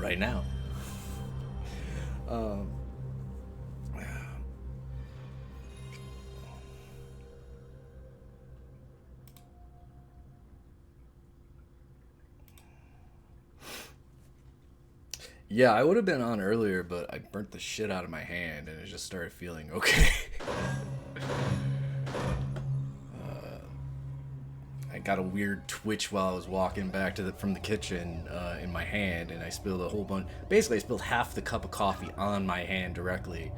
right now. Um, yeah, I would have been on earlier, but I burnt the shit out of my hand and it just started feeling okay. I got a weird twitch while I was walking back from the kitchen in my hand, and I spilled a whole bunch. Basically, I spilled half the cup of coffee on my hand directly,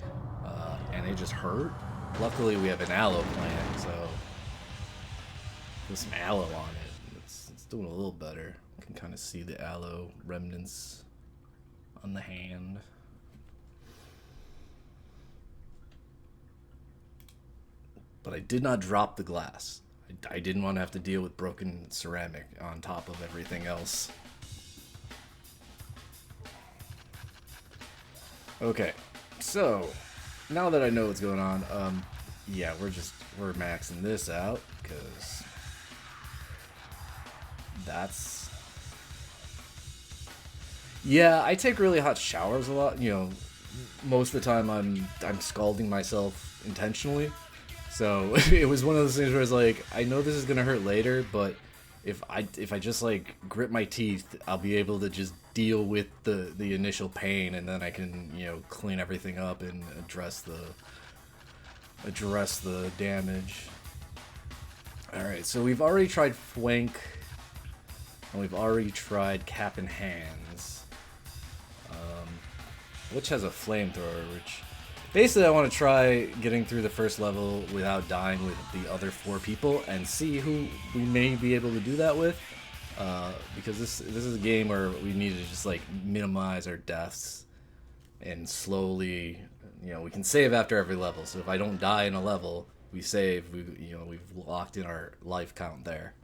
and it just hurt. Luckily, we have an aloe plant, so put some aloe on it. It's doing a little better. You can kind of see the aloe remnants on the hand. But I did not drop the glass. I didn't want to have to deal with broken ceramic on top of everything else. Okay, so now that I know what's going on, yeah, we're maxing this out because that's yeah. I take really hot showers a lot. You know, most of the time I'm scalding myself intentionally. So it was one of those things where it's like, I know this is gonna hurt later, but if I just like grit my teeth, I'll be able to just deal with the initial pain, and then I can clean everything up and address the damage. All right, so we've already tried flank, and we've already tried cap and hands, which has a flamethrower, which basically, I want to try getting through the first level without dying with the other 4 people and see who we may be able to do that with. Because this is a game where we need to just like minimize our deaths and slowly, we can save after every level. So if I don't die in a level, we save. We've locked in our life count there.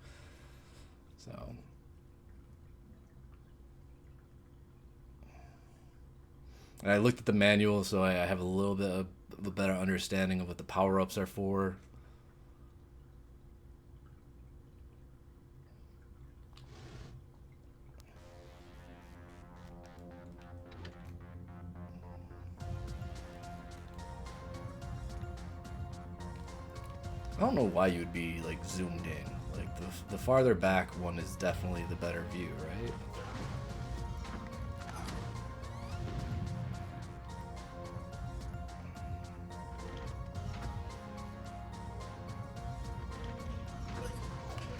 So. And I looked at the manual, so I have a little bit of a better understanding of what the power ups are for. I don't know why you would be like zoomed in. Like the farther back one is definitely the better view, right?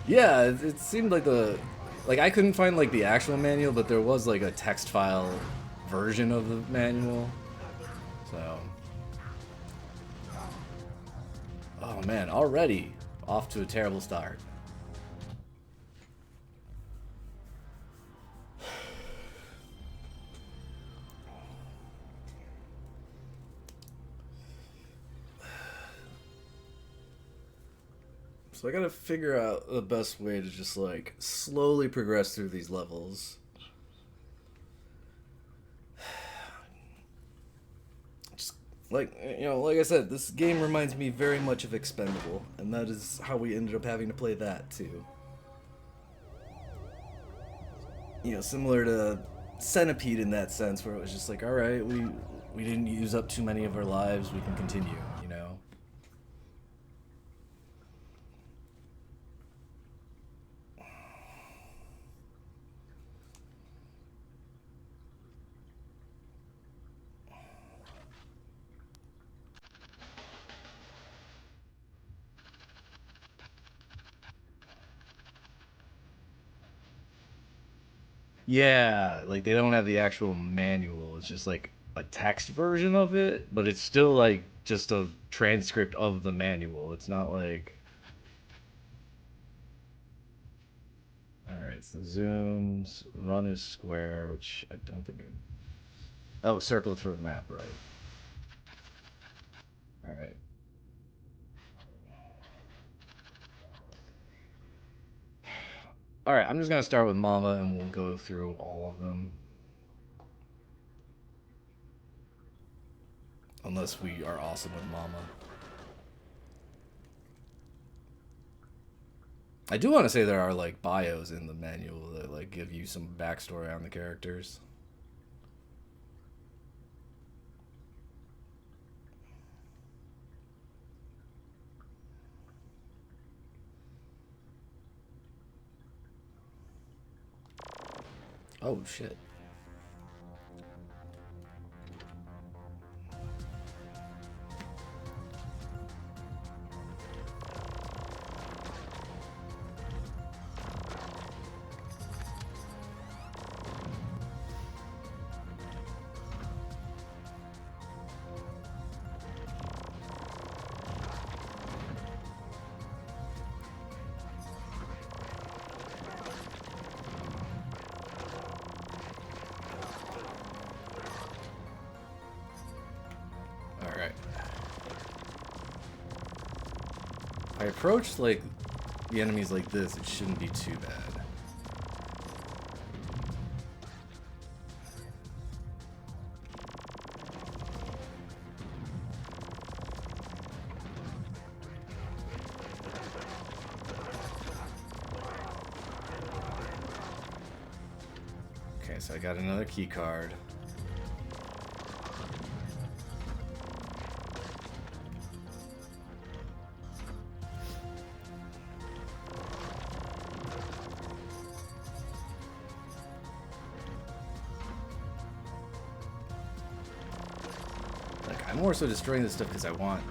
Yeah, it seemed like I couldn't find like the actual manual, but there was like a text file version of the manual. So, oh man, already off to a terrible start. So I gotta figure out the best way to just like slowly progress through these levels. Just like I said, this game reminds me very much of Expendable, and that is how we ended up having to play that too. Similar to Centipede in that sense, where it was just like, all right, we didn't use up too many of our lives, we can continue. Yeah, like they don't have the actual manual. It's just like a text version of it, but it's still like just a transcript of the manual. It's not like. All right, so zooms, run is square, which I don't think. Oh, circle it for the map, right? All right. All right, I'm just gonna start with Mama, and we'll go through all of them, unless we are awesome with Mama. I do want to say there are like bios in the manual that like give you some backstory on the characters. Oh shit. Alright. If I approach, like, the enemies like this, it shouldn't be too bad. Okay, so I got another key card. Like, I'm more so destroying this stuff because I want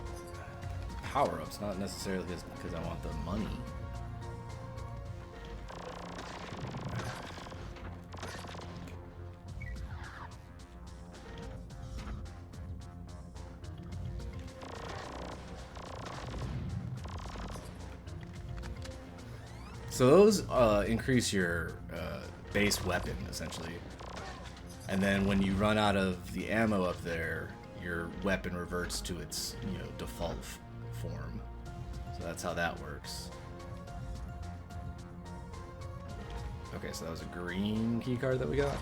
power-ups, not necessarily because I want the money. So those increase your base weapon, essentially. And then when you run out of the ammo up there, your weapon reverts to its, you know, default form. So that's how that works. Okay, so that was a green key card that we got.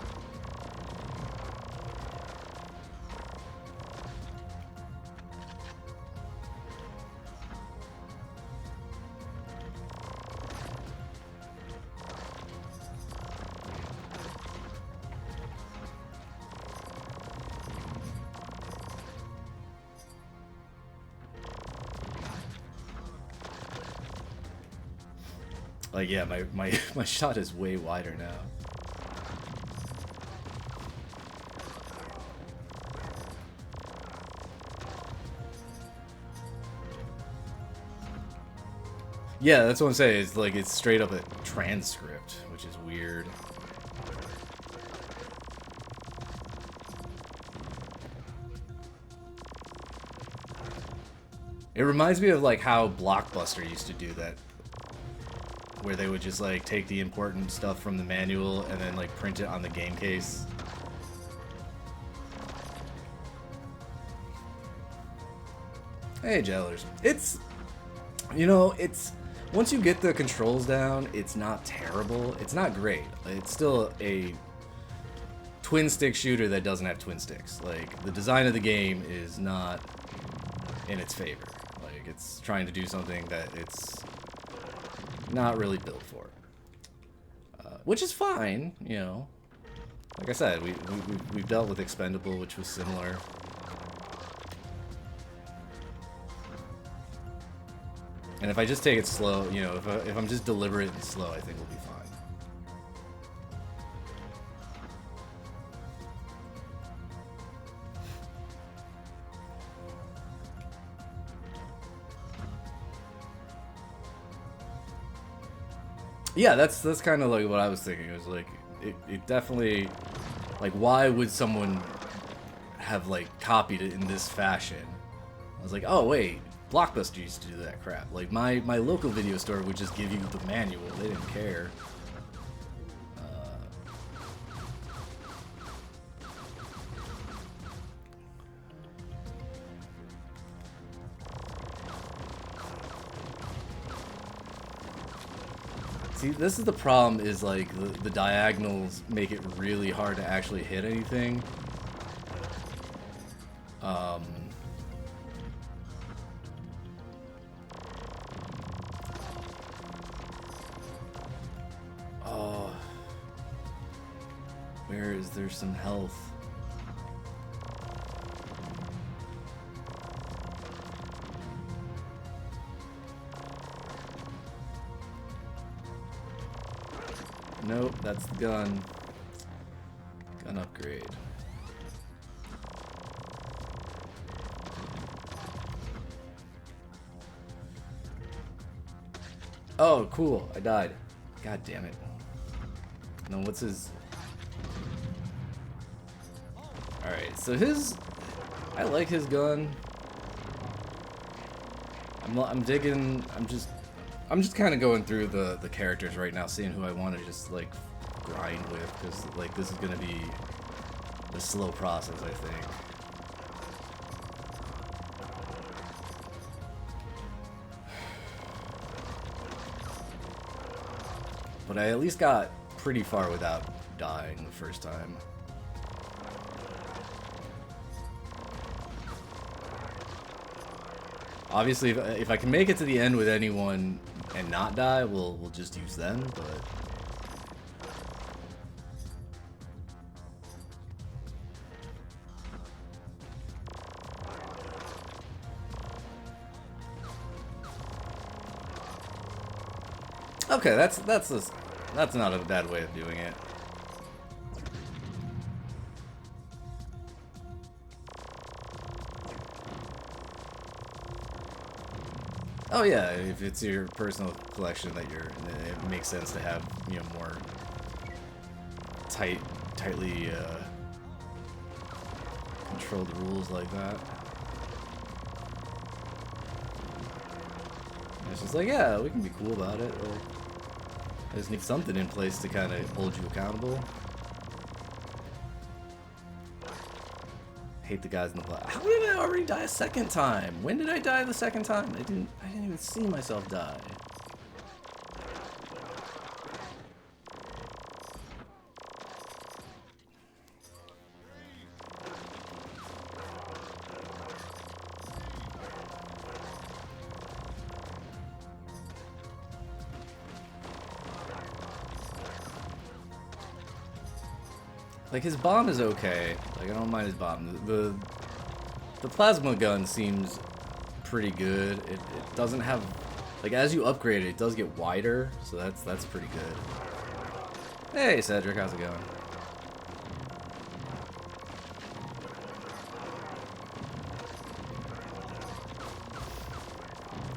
Like, yeah, my shot is way wider now. Yeah, that's what I'm saying. It's like, it's straight up a transcript, which is weird. It reminds me of like how Blockbuster used to do that, where they would just like take the important stuff from the manual and then like print it on the game case. Hey, Jellers. It's, you know, it's, once you get the controls down, it's not terrible. It's not great. It's still a twin stick shooter that doesn't have twin sticks. Like, the design of the game is not in its favor. Like, it's trying to do something that it's not really built for, which is fine, you know. Like I said, we've dealt with Expendable, which was similar. And if I just take it slow, you know, if I'm just deliberate and slow, I think we'll be fine. Yeah, that's kind of like what I was thinking. It was like, it definitely, like, why would someone have like copied it in this fashion? I was like, oh wait, Blockbuster used to do that crap. Like, my local video store would just give you the manual. They didn't care. See, this is the problem, is like the diagonals make it really hard to actually hit anything. Oh, where is there some health? Nope, that's the gun. Gun upgrade. Oh, cool. I died. God damn it. No, what's his... Alright, so his... I like his gun. I'm digging... I'm just kind of going through the characters right now, seeing who I want to just, like, grind with, because, like, this is going to be a slow process, I think. But I at least got pretty far without dying the first time. Obviously, if I can make it to the end with anyone and not die, we'll just use them, but... Okay, that's not a bad way of doing it. Oh yeah, if it's your personal collection that it makes sense to have, you know, more tightly controlled rules like that. And it's just like, yeah, we can be cool about it. Or I just need something in place to kind of hold you accountable. Hate the guys in the black. How did I already die a second time? When did I die the second time? I didn't even see myself die. Like, his bomb is okay. Like, I don't mind his bomb. The plasma gun seems pretty good. It doesn't have... Like, as you upgrade it, it does get wider, so that's pretty good. Hey, Cedric, how's it going?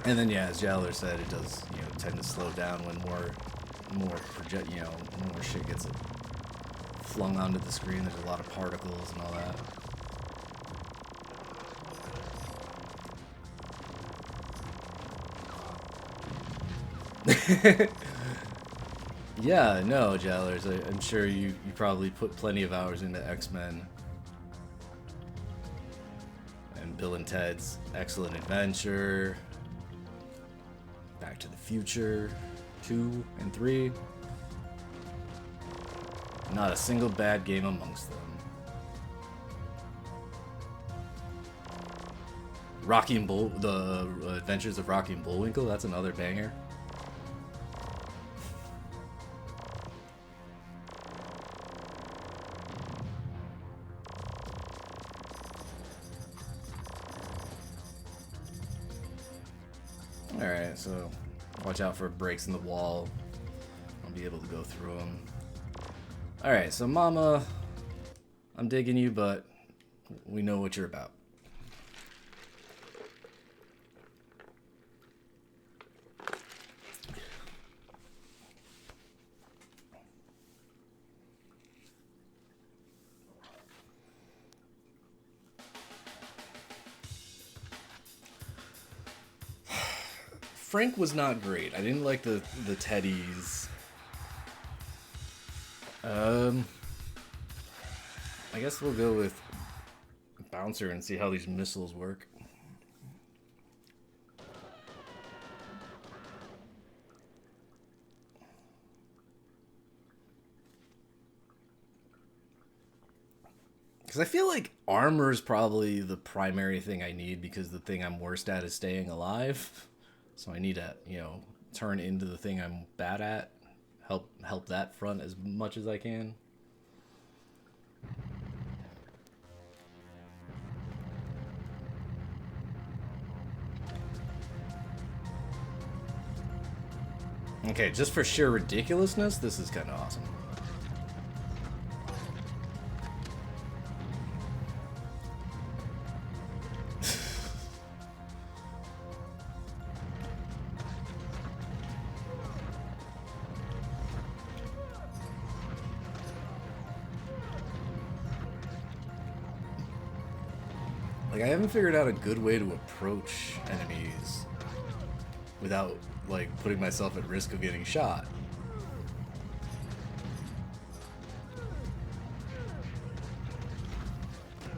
And then, yeah, as Jowler said, it does, you know, tend to slow down when more shit gets flung onto the screen. There's a lot of particles and all that. Yeah, no, Jowlers. I'm sure you probably put plenty of hours into X-Men and Bill and Ted's Excellent Adventure, Back to the Future 2 and 3. Not a single bad game amongst them. Rocky and the Adventures of Rocky and Bullwinkle, that's another banger. Alright, so watch out for breaks in the wall. I'll be able to go through them. Alright, so Mama, I'm digging you, but we know what you're about. Frank was not great. I didn't like the teddies. I guess we'll go with Bouncer and see how these missiles work. Because I feel like armor is probably the primary thing I need, because the thing I'm worst at is staying alive. So I need to, you know, turn into the thing I'm bad at. Help that front as much as I can. Okay, just for sheer ridiculousness, this is kind of awesome. Like, I haven't figured out a good way to approach enemies without, like, putting myself at risk of getting shot.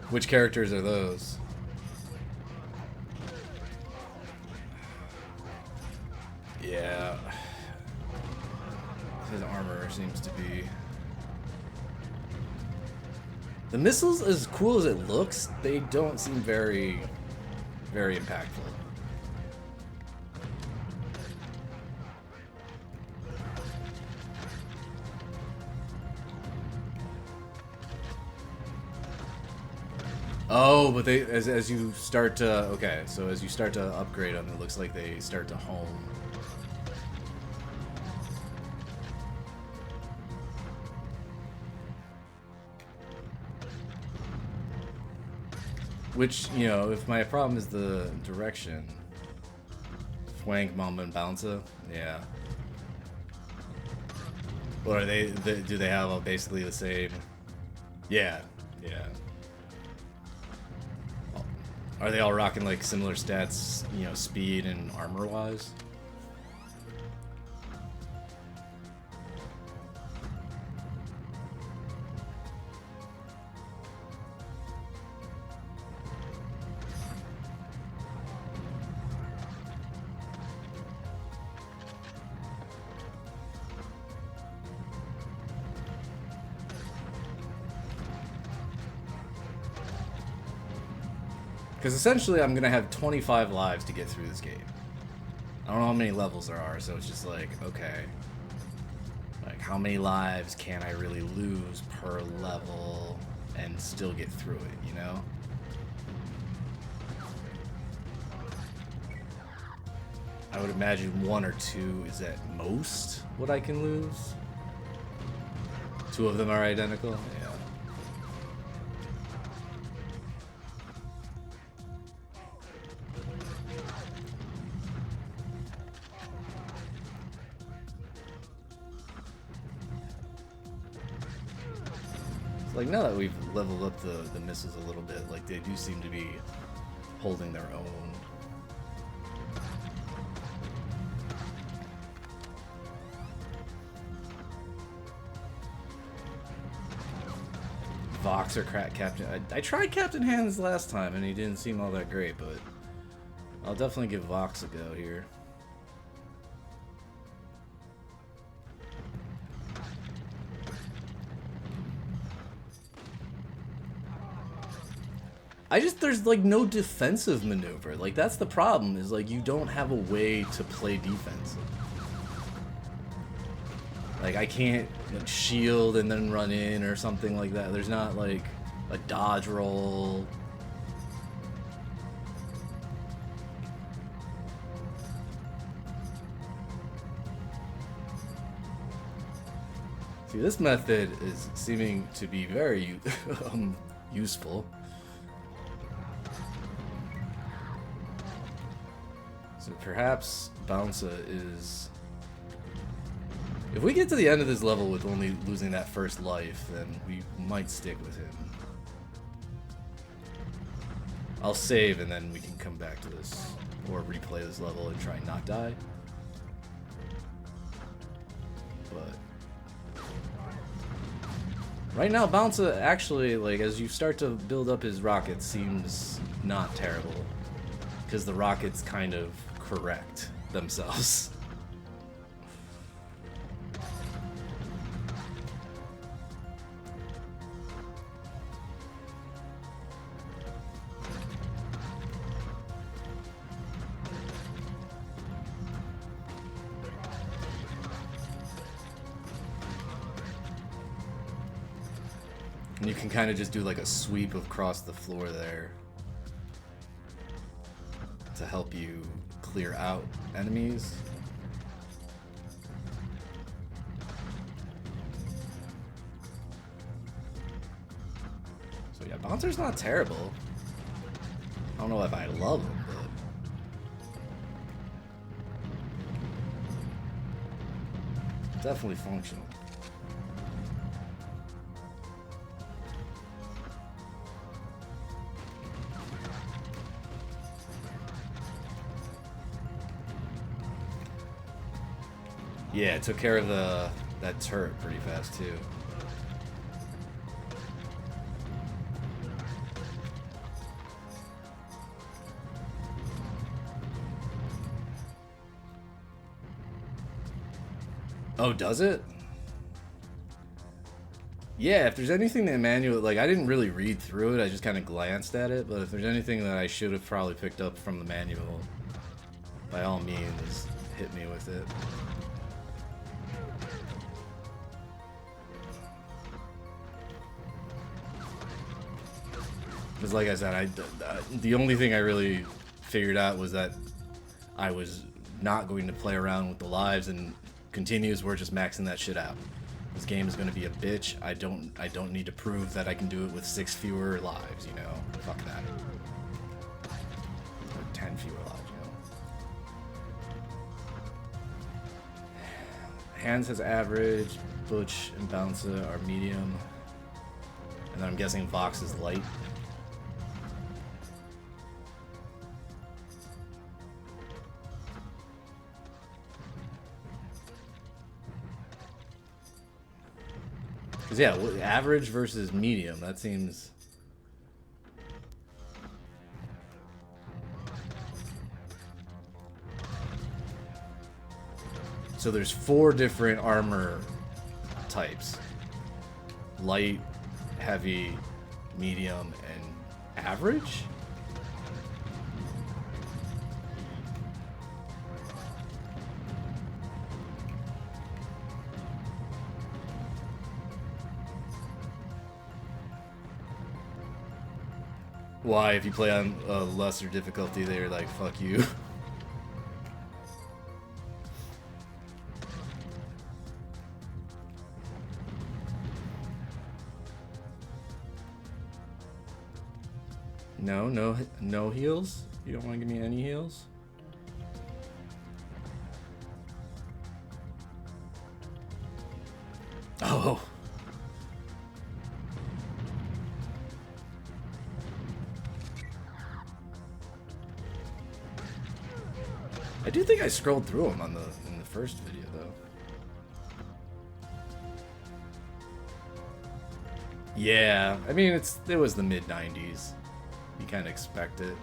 Which characters are those? Yeah. His armor seems to be... The missiles, as cool as it looks, they don't seem very impactful. Oh, but they as you start to okay, so as you start to upgrade them, it looks like they start to home. Which, you know, if my problem is the direction, flank, mamba, and bouncer, yeah. Or are they do they have basically the same? Yeah, yeah. Are they all rocking like similar stats, you know, speed and armor wise? Because essentially I'm going to have 25 lives to get through this game. I don't know how many levels there are, so it's just like, okay. Like, how many lives can I really lose per level and still get through it, you know? I would imagine 1 or 2 is at most what I can lose. 2 of them are identical? Yeah. Like, now that we've leveled up the missiles a little bit, like, they do seem to be holding their own. Vox or Crack Captain. I tried Captain Hands last time and he didn't seem all that great, but I'll definitely give Vox a go here. There's like no defensive maneuver. Like, that's the problem, is like you don't have a way to play defense. Like, I can't like, shield and then run in or something like that. There's not like a dodge roll. See, this method is seeming to be very useful. So perhaps Bouncer is... If we get to the end of this level with only losing that first life, then we might stick with him. I'll save and then we can come back to this, or replay this level and try and not die. But right now, Bouncer actually, like, as you start to build up his rockets, seems not terrible. Because the rockets kind of correct themselves. And you can kind of just do like a sweep across the floor there to help you clear out enemies. So yeah, Bouncer's not terrible. I don't know if I love him, but definitely functional. Yeah, it took care of that turret pretty fast too. Oh, does it? Yeah, if there's anything that manual, like I didn't really read through it, I just kind of glanced at it, but if there's anything that I should have probably picked up from the manual, by all means, hit me with it. Because like I said, the only thing I really figured out was that I was not going to play around with the lives, and continues, we're just maxing that shit out. This game is going to be a bitch. I don't need to prove that I can do it with 6 fewer lives, you know? Fuck that. Or 10 fewer lives, you know? Hands has average, Butch and Bouncer are medium. And then I'm guessing Vox is light. Cause yeah, average versus medium, that seems... So there's 4 different armor types. Light, heavy, medium, and average? Why, if you play on a lesser difficulty, they're like, fuck you. No heals? You don't want to give me any heals? Oh. I do think I scrolled through them in the first video though. Yeah, I mean it was the mid-90s. You kind of expect it.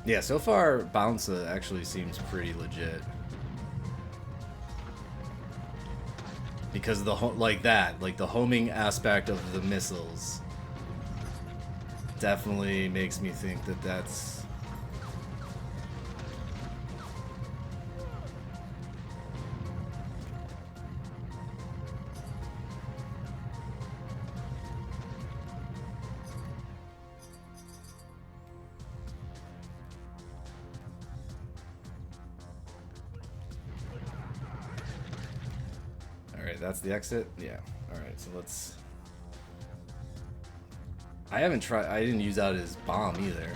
Yeah, so far, Bouncer actually seems pretty legit. Because of the like the homing aspect of the missiles definitely makes me think that that's... That's the exit? Yeah. Alright, so let's... I didn't use out his bomb either.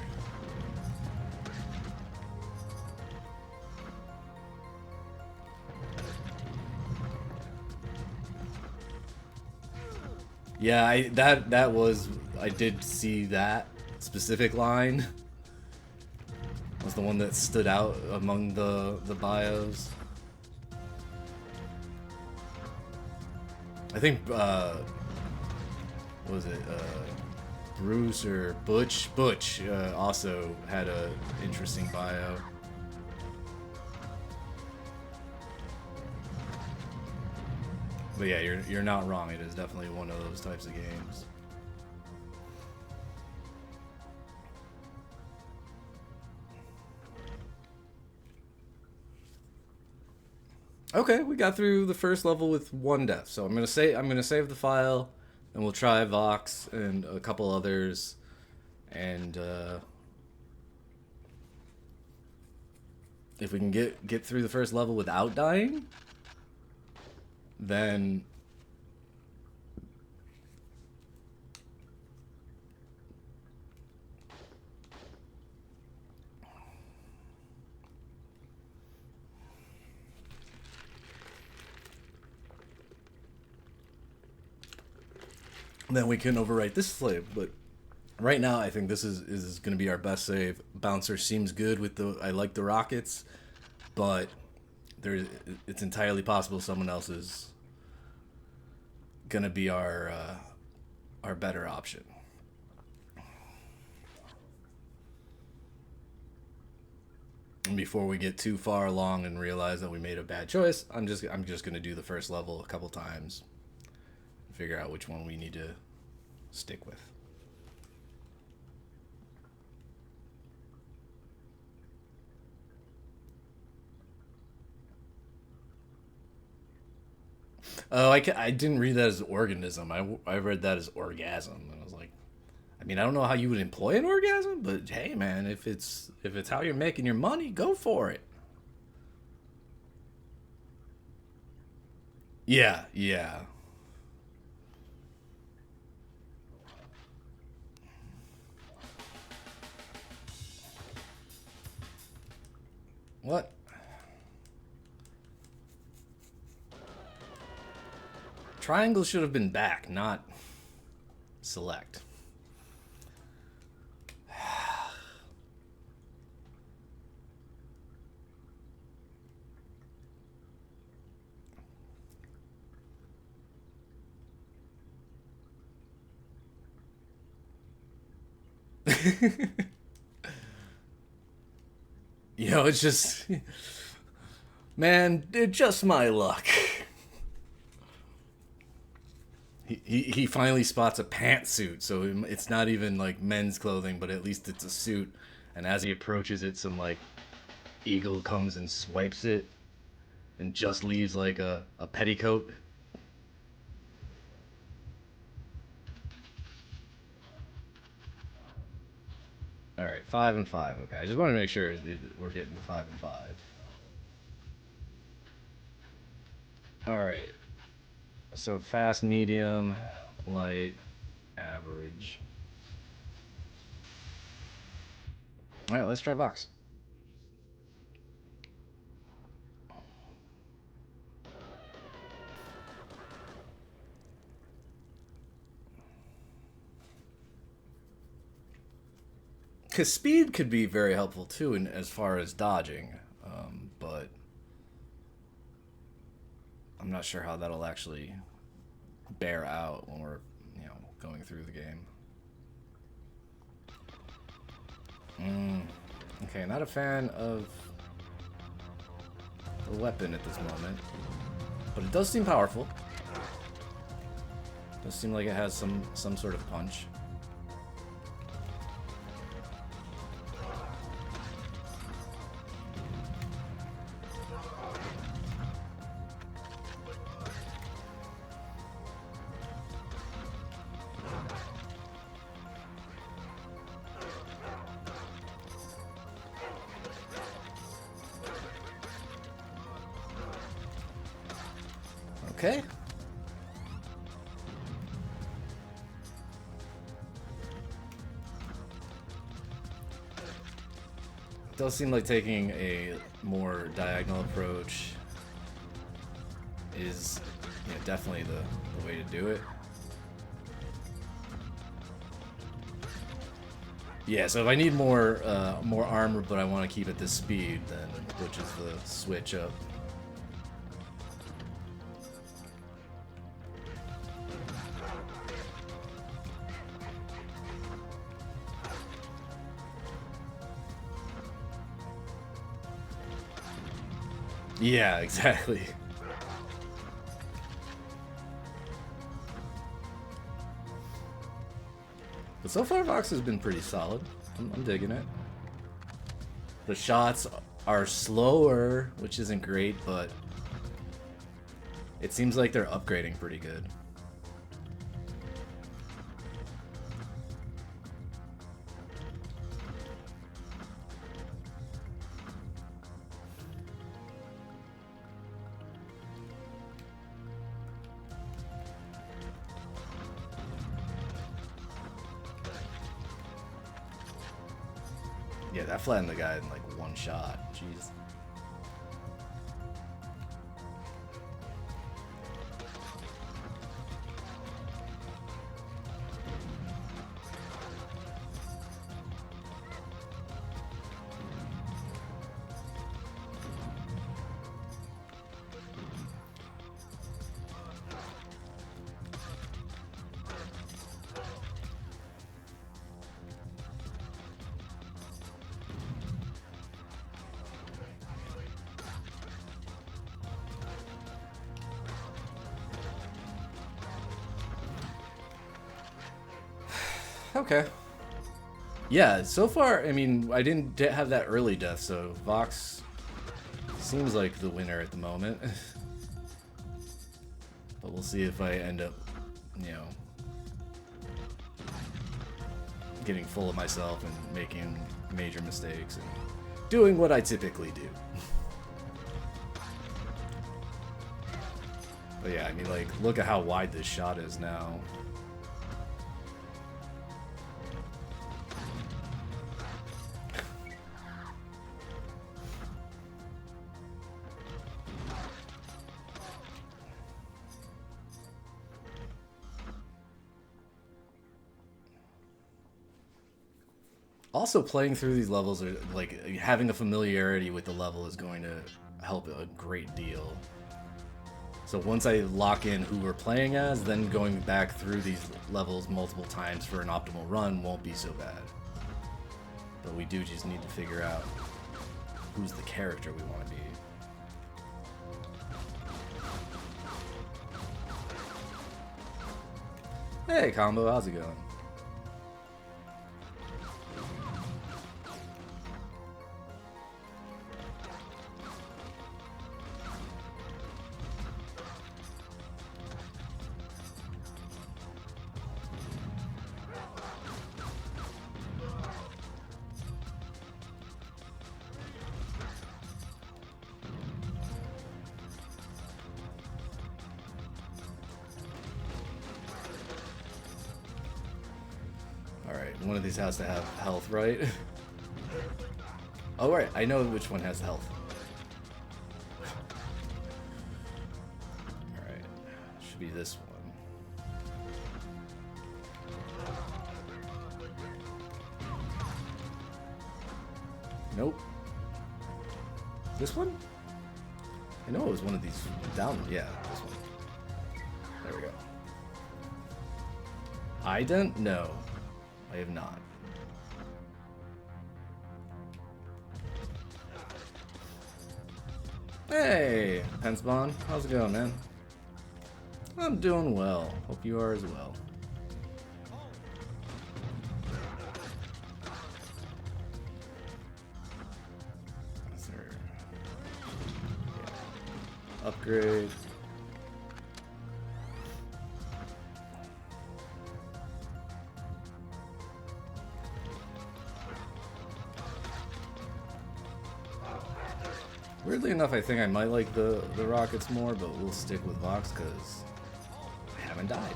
Yeah, I did see that specific line. Was the one that stood out among the bios. I think, what was it, Bruce or Butch also had a interesting bio. But yeah, you're not wrong, it is definitely one of those types of games. Okay, we got through the first level with 1 death. So I'm gonna save the file, and we'll try Vox and a couple others, and if we can get through the first level without dying, then we can overwrite this slave. But right now, I think this is going to be our best save. Bouncer seems good with the. I like the rockets, but it's entirely possible someone else is going to be our better option. And before we get too far along and realize that we made a bad choice, I'm just going to do the first level a couple times, and figure out which one we need to stick with. Oh, I didn't read that as organism. I read that as orgasm, and I was like, I mean, I don't know how you would employ an orgasm, but hey, man, if it's how you're making your money, go for it. Yeah, yeah. What? Triangle should have been back, not select. It's just, man, it's just my luck. He finally spots a pantsuit, so it's not even like men's clothing, but at least it's a suit. And as he approaches it, some like eagle comes and swipes it, and just leaves like a petticoat. All right, 5 and 5. Okay, I just want to make sure we're hitting 5 and 5. All right. So fast, medium, light, average. All right, let's try Vox. Because speed could be very helpful too, in as far as dodging, but I'm not sure how that'll actually bear out when we're going through the game. Okay, not a fan of the weapon at this moment, but it does seem powerful. It does seem like it has some sort of punch. Okay. It does seem like taking a more diagonal approach is definitely the way to do it. Yeah, so if I need more armor, but I want to keep at this speed, then which is the switch up. Yeah, exactly. But so far, Vox has been pretty solid. I'm digging it. The shots are slower, which isn't great, but it seems like they're upgrading pretty good. Yeah, that flattened the guy in like one shot. Jeez. Okay. Yeah, so far, I mean, I didn't have that early death, so Vox seems like the winner at the moment. But we'll see if I end up, you know, getting full of myself and making major mistakes and doing what I typically do. But yeah, I mean, like, look at how wide this shot is now. Also, playing through these levels, are like having a familiarity with the level is going to help a great deal. So once I lock in who we're playing as, then going back through these levels multiple times for an optimal run won't be so bad. But we do just need to figure out who's the character we want to be. Hey, Combo, how's it going? One of these has to have health, right? Oh, right. I know which one has health. Alright. Should be this one. Nope. This one? I know it was one of these down. Yeah, this one. There we go. Ident? No. I have not. Hey, Penspawn. How's it going, man? I'm doing well. Hope you are as well. Is there... yeah. Upgrade. Weirdly enough, I think I might like the rockets more, but we'll stick with Vox because I haven't died.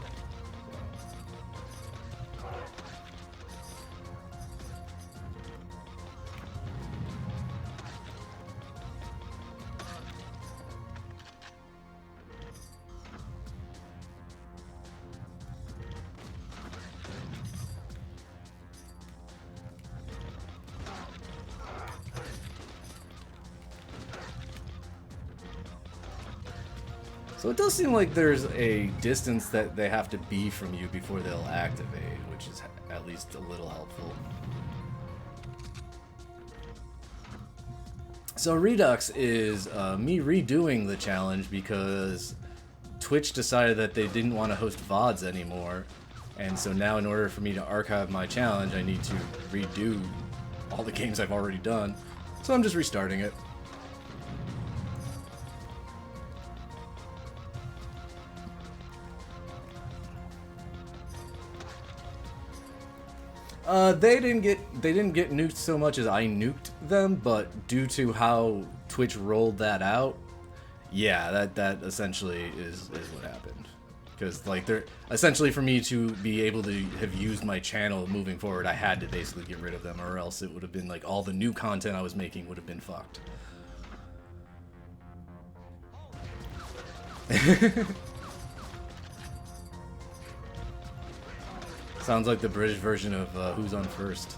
So it does seem like there's a distance that they have to be from you before they'll activate, which is at least a little helpful. So Redux is me redoing the challenge because Twitch decided that they didn't want to host VODs anymore. And so now in order for me to archive my challenge, I need to redo all the games I've already done. So I'm just restarting it. They didn't get nuked so much as I nuked them, but due to how Twitch rolled that out, yeah, that essentially is what happened. Because, like, they're essentially, for me to be able to have used my channel moving forward, I had to basically get rid of them, or else it would have been like all the new content I was making would have been fucked. Sounds like the British version of Who's on First.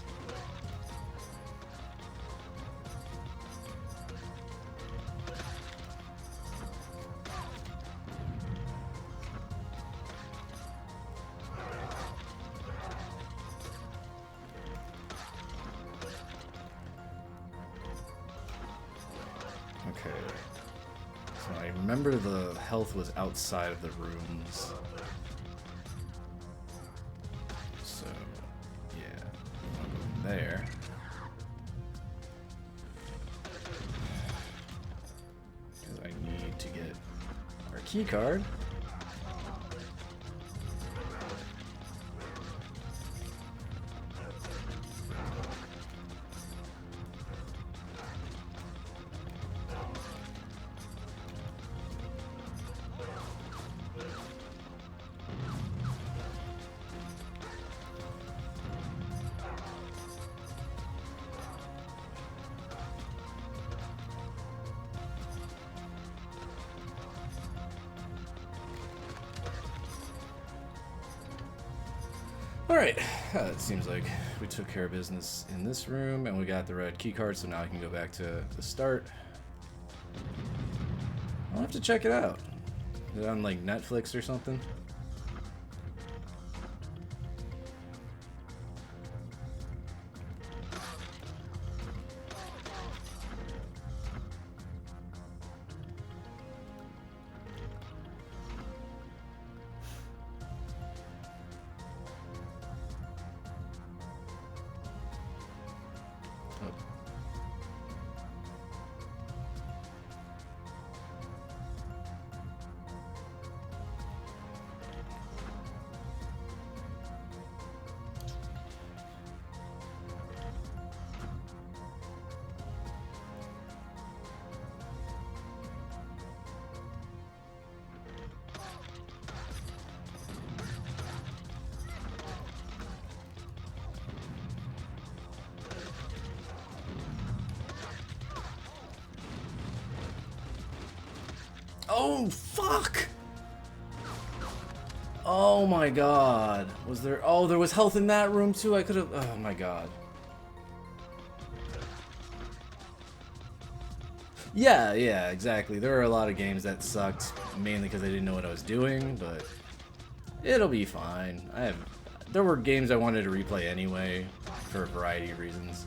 Okay. So I remember the health was outside of the rooms. So, yeah. I'll go there. Because I need to get our key card. Alright, it seems like we took care of business in this room, and we got the red key card, so now I can go back to the start. I'll have to check it out. Is it on, like, Netflix or something? Oh, fuck! Oh my god. Was there... Oh, there was health in that room too? I could have... Oh my god. Yeah, exactly. There are a lot of games that sucked, mainly because I didn't know what I was doing, but... It'll be fine. There were games I wanted to replay anyway, for a variety of reasons.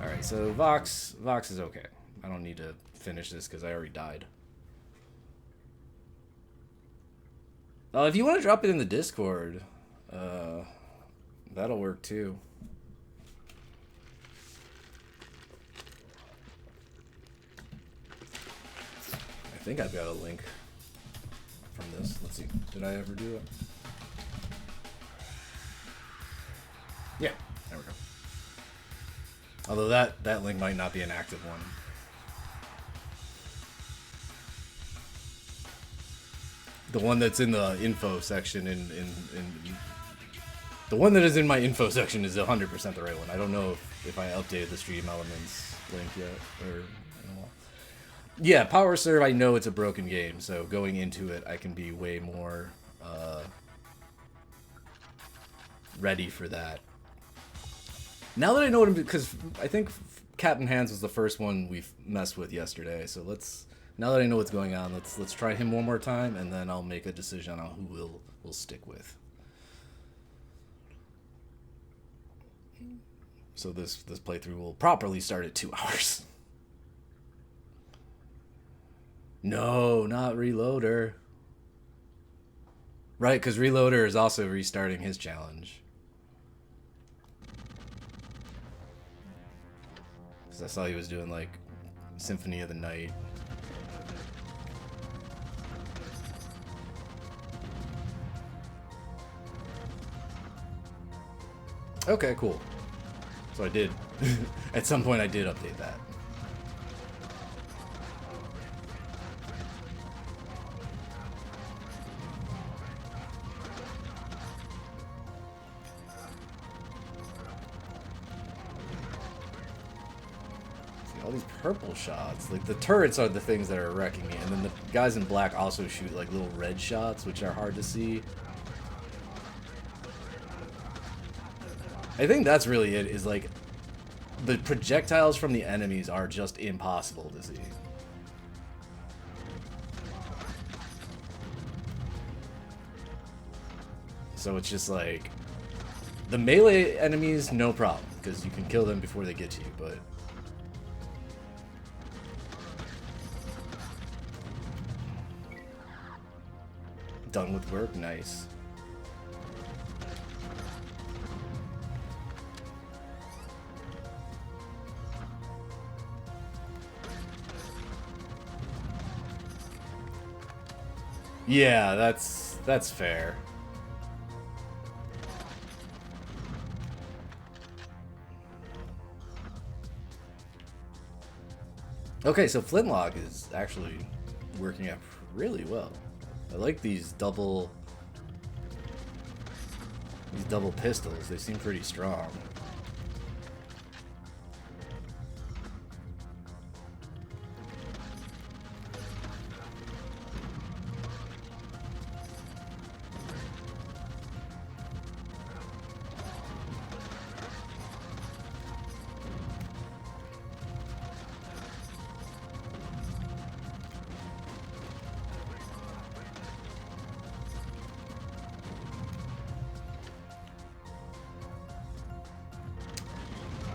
Alright, so Vox is okay. I don't need to finish this because I already died. If you want to drop it in the Discord, that'll work too. I think I've got a link from this. Let's see. Did I ever do it? Yeah, there we go. Although that link might not be an active one. The one that's in the info section the one that is in my info section is 100% the right one. I don't know if I updated the Stream Elements link yet or yeah, Power Serve, I know it's a broken game, so going into it I can be way more ready for that. Now that I know what I'm doing, because I think Captain Hands was the first one we've messed with yesterday, so now that I know what's going on, let's try him one more time, and then I'll make a decision on who we'll stick with. So this playthrough will properly start at 2 hours. No, not Reloader. Right, because Reloader is also restarting his challenge. Because I saw he was doing, like, Symphony of the Night. Okay, cool. So I did. At some point I did update that. all these purple shots. Like, the turrets are the things that are wrecking me, and then the guys in black also shoot, like, little red shots, which are hard to see. I think that's really it, is, like, the projectiles from the enemies are just impossible to see. So it's just, like, the melee enemies, no problem, because you can kill them before they get to you, but... Done with work, nice. Yeah, that's fair. Okay, so Flintlock is actually working out really well. I like these double pistols. They seem pretty strong.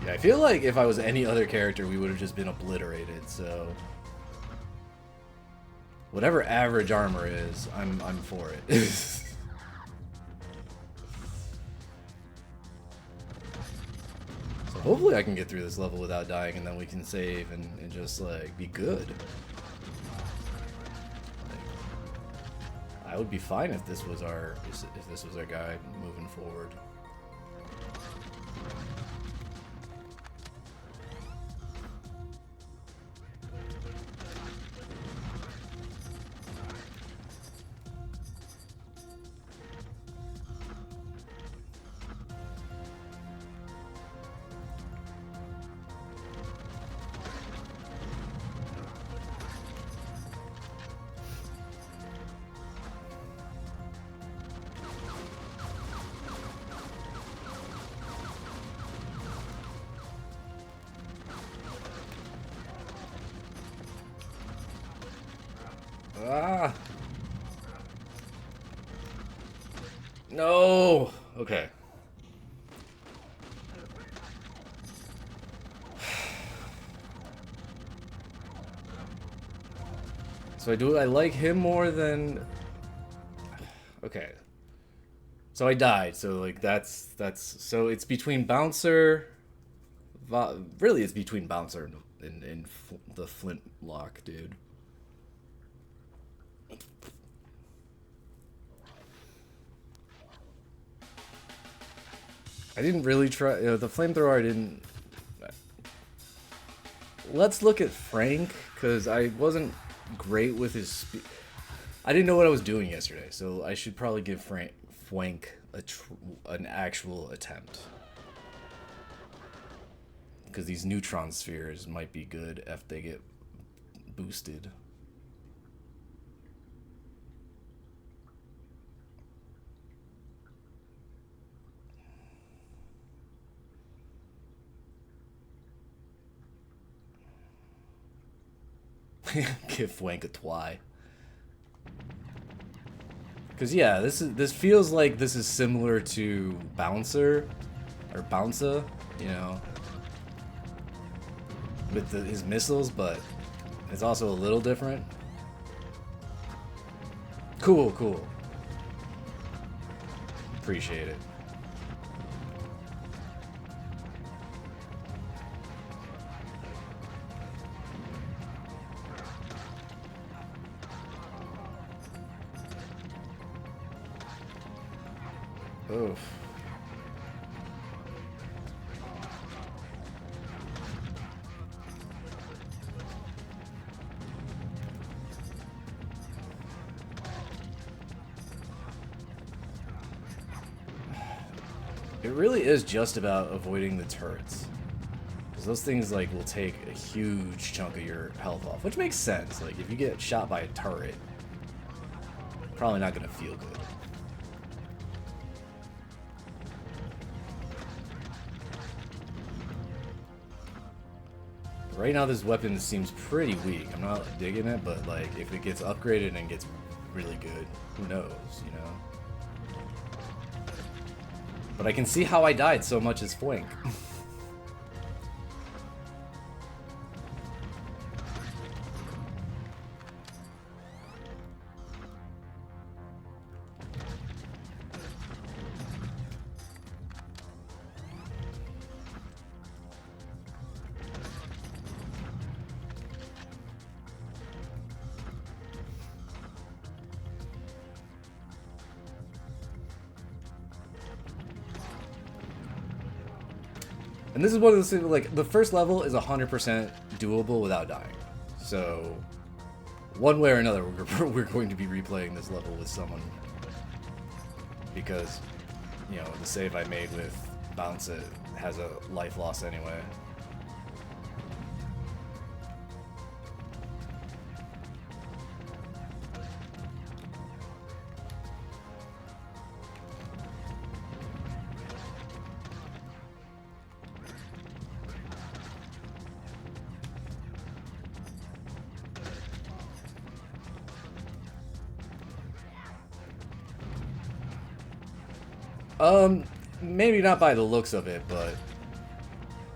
Yeah, I feel like if I was any other character, we would have just been obliterated, so... Whatever average armor is, I'm for it. So hopefully I can get through this level without dying, and then we can save and just, like, be good. Like, I would be fine if this was our guy moving forward. Ah! No! Okay. So I like him more than... Okay. So I died, so like that's so it's between Bouncer... Really it's between Bouncer and the Flintlock, dude. I didn't really try, the flamethrower I didn't... Let's look at Frank, because I wasn't great with his speed. I didn't know what I was doing yesterday, so I should probably give Frank an actual attempt. Because these neutron spheres might be good if they get boosted. Give Fwank a twy. Cause yeah, this feels like this is similar to Bouncer or Bouncer, you know, with his missiles, but it's also a little different. Cool, cool. Appreciate it. Oof. It really is just about avoiding the turrets. Because those things, like, will take a huge chunk of your health off. Which makes sense. Like, if you get shot by a turret, probably not going to feel good. Right now, this weapon seems pretty weak. I'm not digging it, but, like, if it gets upgraded and gets really good, who knows, you know? But I can see how I died so much as Fwink. And this is one of those things, like, the first level is 100% doable without dying. So, one way or another, we're going to be replaying this level with someone. Because, you know, the save I made with Bounce It has a life loss anyway. Maybe not by the looks of it, but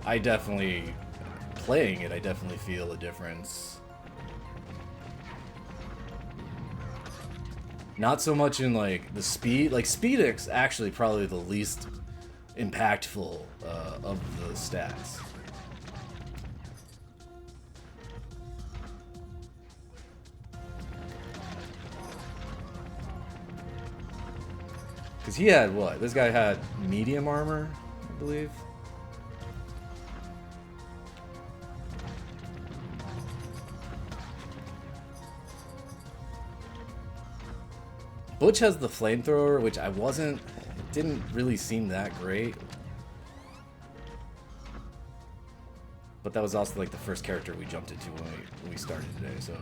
I definitely, playing it, I definitely feel a difference. Not so much in, like, the speed. Like, speed is actually probably the least impactful of the stats. Because he had what? This guy had medium armor, I believe. Butch has the flamethrower, which I wasn't... It didn't really seem that great. But that was also like the first character we jumped into when we started today, so...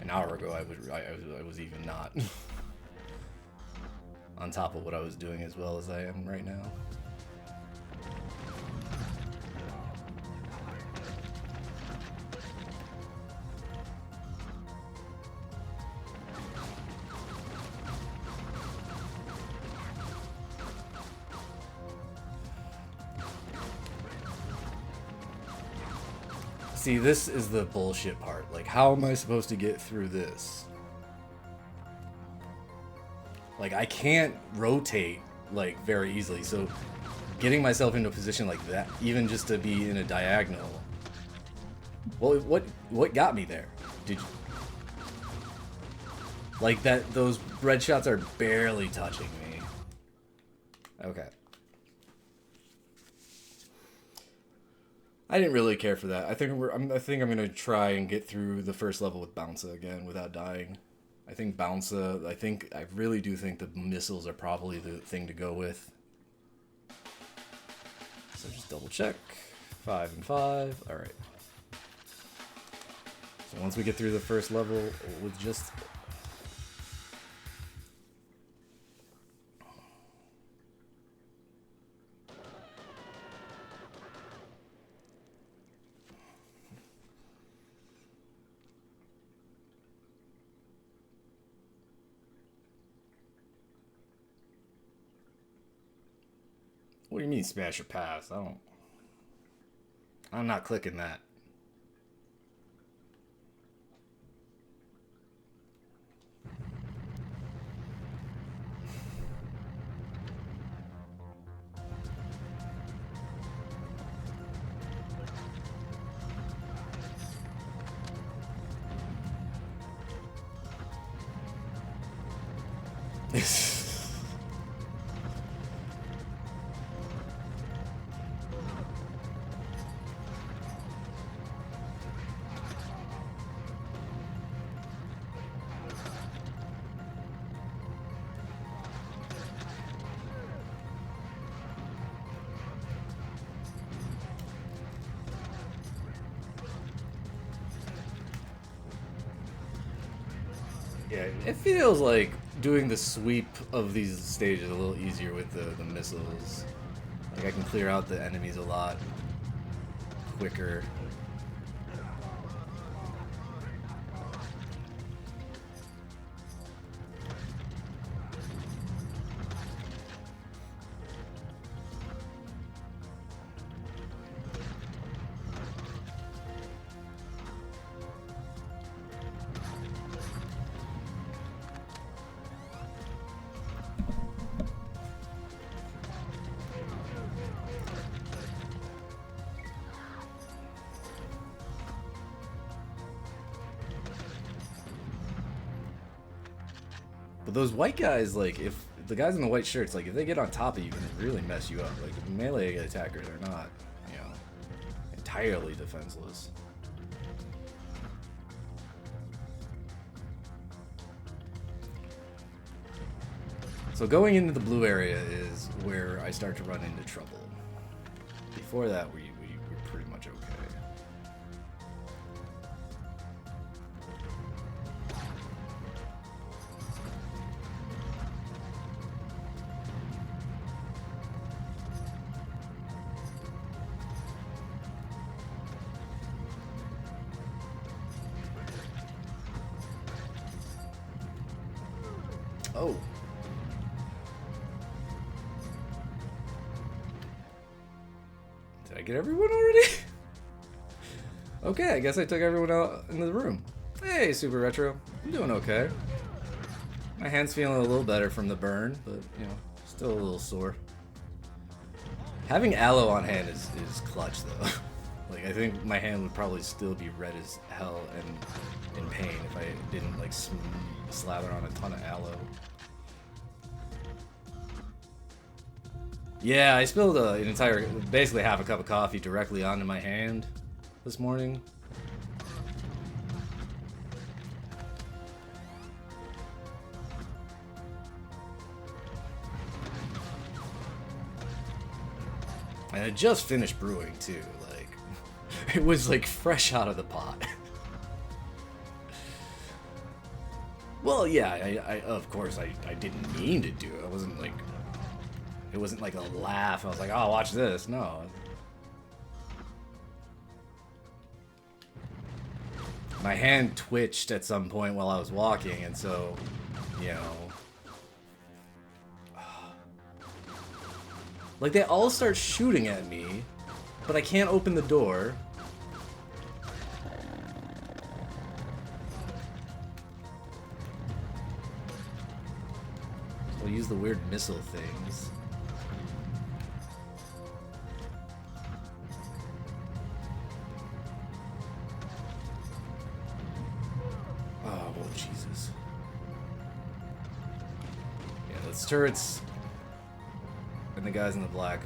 An hour ago I was even not... on top of what I was doing as well as I am right now. See, this is the bullshit part. Like, how am I supposed to get through this? Like, I can't rotate, like, very easily, so getting myself into a position like that, even just to be in a diagonal... Well, what got me there? Did you... Like, those red shots are barely touching me. Okay. I didn't really care for that. I think I'm gonna try and get through the first level with Bouncer again without dying. I think Bouncer, I really do think the missiles are probably the thing to go with. So just double check. 5 and 5. Alright. So once we get through the first level with just... What do you mean smash or pass? I'm not clicking that. Yeah, it feels like doing the sweep of these stages a little easier with the missiles. Like I can clear out the enemies a lot quicker. But those white guys, like, if the guys in the white shirts, like, if they get on top of you, can really mess you up. Like, melee attackers are not, you know, entirely defenseless. So going into the blue area is where I start to run into trouble. Before that, we're pretty much okay. Oh. Did I get everyone already? Okay, I guess I took everyone out into the room. Hey, Super Retro. I'm doing okay. My hand's feeling a little better from the burn, but, you know, still a little sore. Having aloe on hand is clutch, though. Like, I think my hand would probably still be red as hell and in pain if I didn't, like, slather on a ton of aloe. Yeah, I spilled an entire, basically half a cup of coffee directly onto my hand this morning. And I just finished brewing too, like, it was like fresh out of the pot. Well, yeah, I of course, I didn't mean to do it. I wasn't like, it wasn't like a laugh. I was like, oh, watch this. No. My hand twitched at some point while I was walking, and so, you know. Like, they all start shooting at me, but I can't open the door. So I'll use the weird missile things. Oh, Jesus. Yeah, those turrets and the guys in the black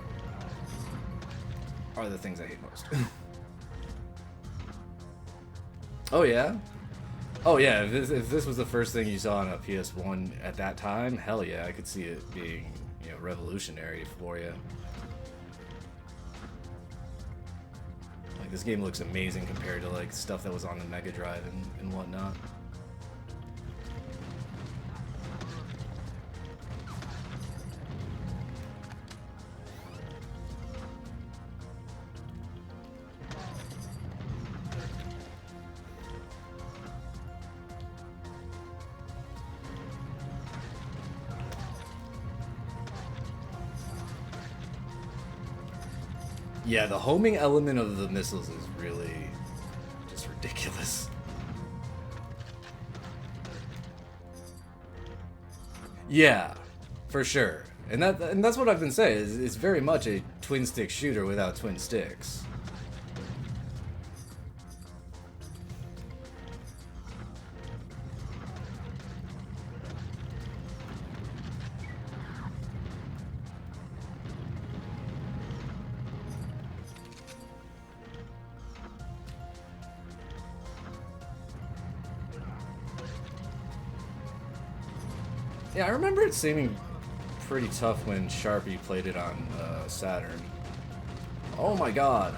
are the things I hate most. Oh, yeah? Oh, yeah, if this was the first thing you saw on a PS1 at that time, hell yeah, I could see it being, you know, revolutionary for you. Like, this game looks amazing compared to, like, stuff that was on the Mega Drive and whatnot. Yeah, the homing element of the missiles is really just ridiculous. Yeah, for sure. And that's what I've been saying. It's very much a twin stick shooter without twin sticks. Yeah, I remember it seeming pretty tough when Sharpie played it on Saturn. Oh my god.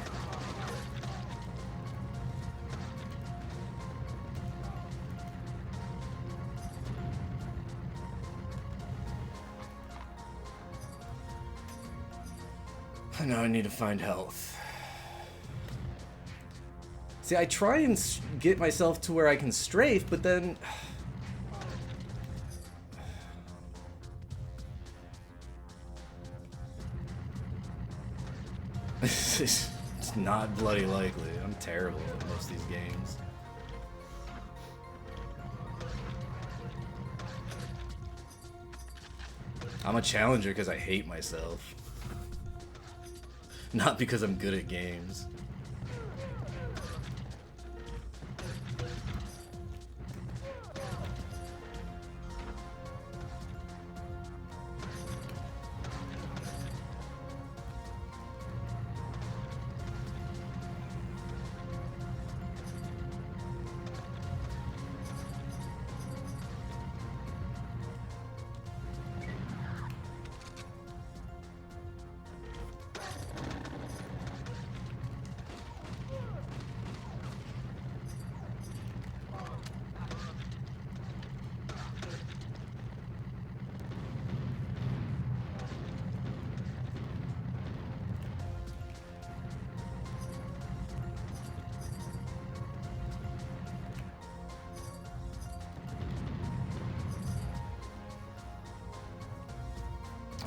Now I need to find health. See, I try and get myself to where I can strafe, but then... It's not bloody likely. I'm terrible at most of these games. I'm a challenger because I hate myself. Not because I'm good at games.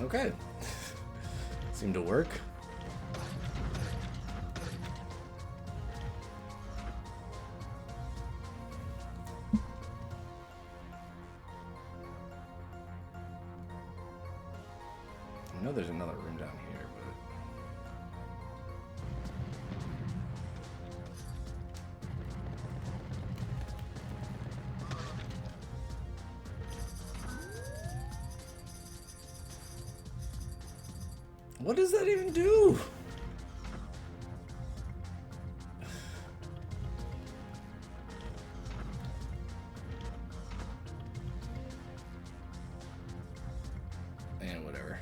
Okay. Seemed to work. I know there's another room down here, but... What does that even do? And whatever.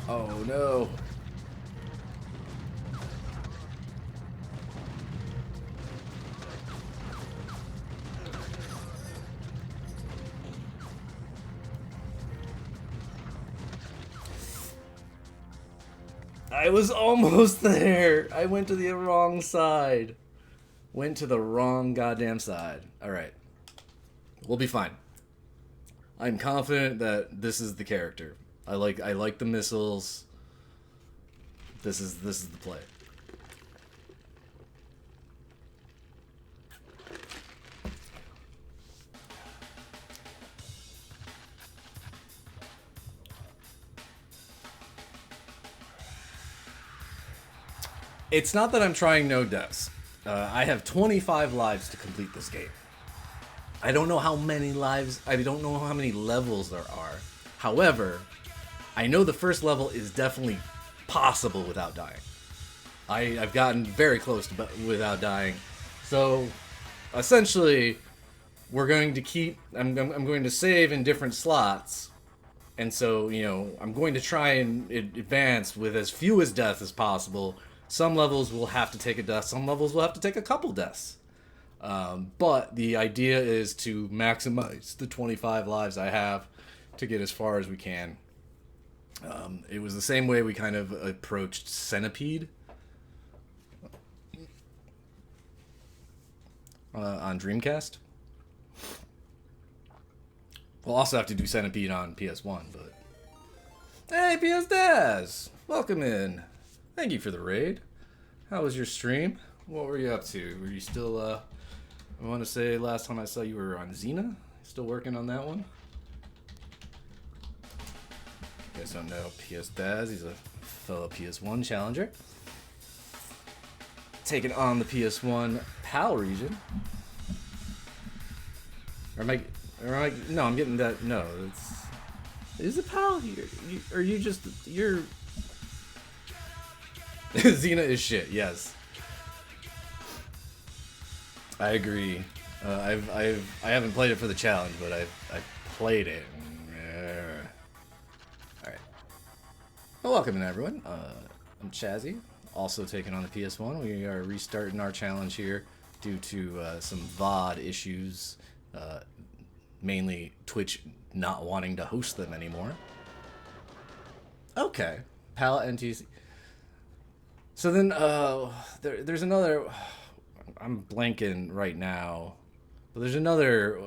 Oh no. I was almost there. I went to the wrong side. Went to the wrong goddamn side. Alright. We'll be fine. I'm confident that this is the character. I like the missiles. This is the play. It's not that I'm trying no deaths. I have 25 lives to complete this game. I don't know how many lives, I don't know how many levels there are. However, I know the first level is definitely possible without dying. I've gotten very close to without dying. So, essentially, we're going to keep, I'm going to save in different slots. And so, you know, I'm going to try and advance with as few as deaths as possible. Some levels will have to take a death, some levels will have to take a couple deaths. But the idea is to maximize the 25 lives I have to get as far as we can. It was the same way we kind of approached Centipede on Dreamcast. We'll also have to do Centipede on PS1, but... Hey, PS Daz! Welcome in. Thank you for the raid. How was your stream? What were you up to? Were you still, I want to say last time I saw you were on Xena? Still working on that one? You guys don't know PS Daz. He's a fellow PS1 challenger. Taking on the PS1 PAL region. Or am I, no, I'm getting that, no, is it PAL here? You're Xena is shit, yes. I agree. I haven't played it for the challenge, but I've played it. All right. Well, welcome in everyone. I'm Chazzy, also taking on the PS1. We are restarting our challenge here due to some VOD issues, mainly Twitch not wanting to host them anymore. Okay, PAL NTC. So then, there's another. I'm blanking right now, but there's another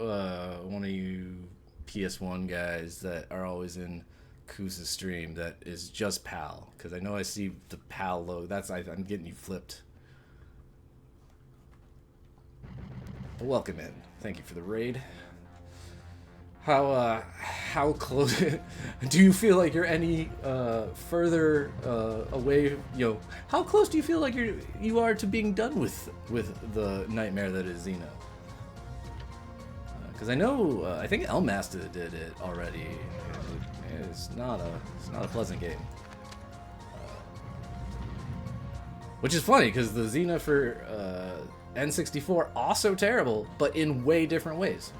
one of you PS1 guys that are always in Kuz's stream that is just PAL, because I know I see the PAL logo. I'm getting you flipped. But welcome in. Thank you for the raid. How close do you feel like you're any further away? How close do you feel like you are to being done with the nightmare that is Xeno? Because I know I think Elmaster did it already. It's not a pleasant game. Which is funny because the Xena for N64 also terrible, but in way different ways.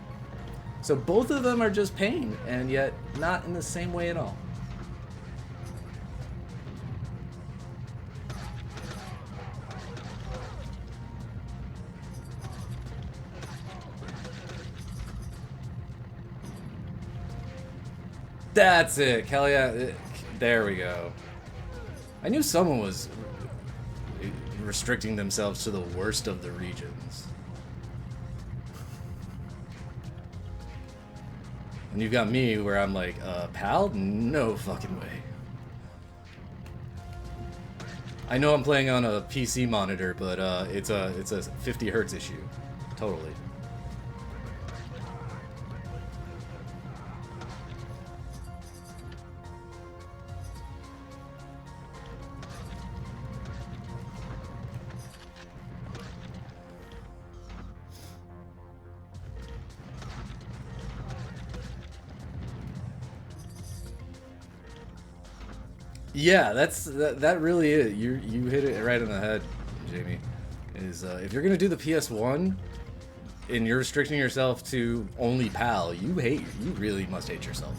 So both of them are just pain, and yet not in the same way at all. That's it, Kelly. There we go. I knew someone was restricting themselves to the worst of the regions. And you've got me where I'm like, PAL? No fucking way. I know I'm playing on a PC monitor, but it's a 50 hertz issue. Totally. Yeah, that really is. You hit it right on the head, Jamie. Is if you're gonna do the PS1 and you're restricting yourself to only PAL, you really must hate yourself.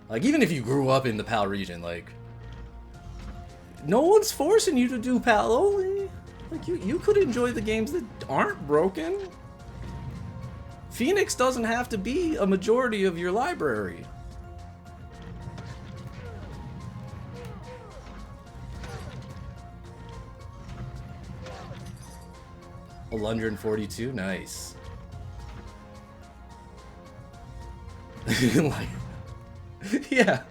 Like, even if you grew up in the PAL region, like, no one's forcing you to do PAL only. Like, you could enjoy the games that aren't broken. Phoenix doesn't have to be a majority of your library. $142, nice. Like, yeah.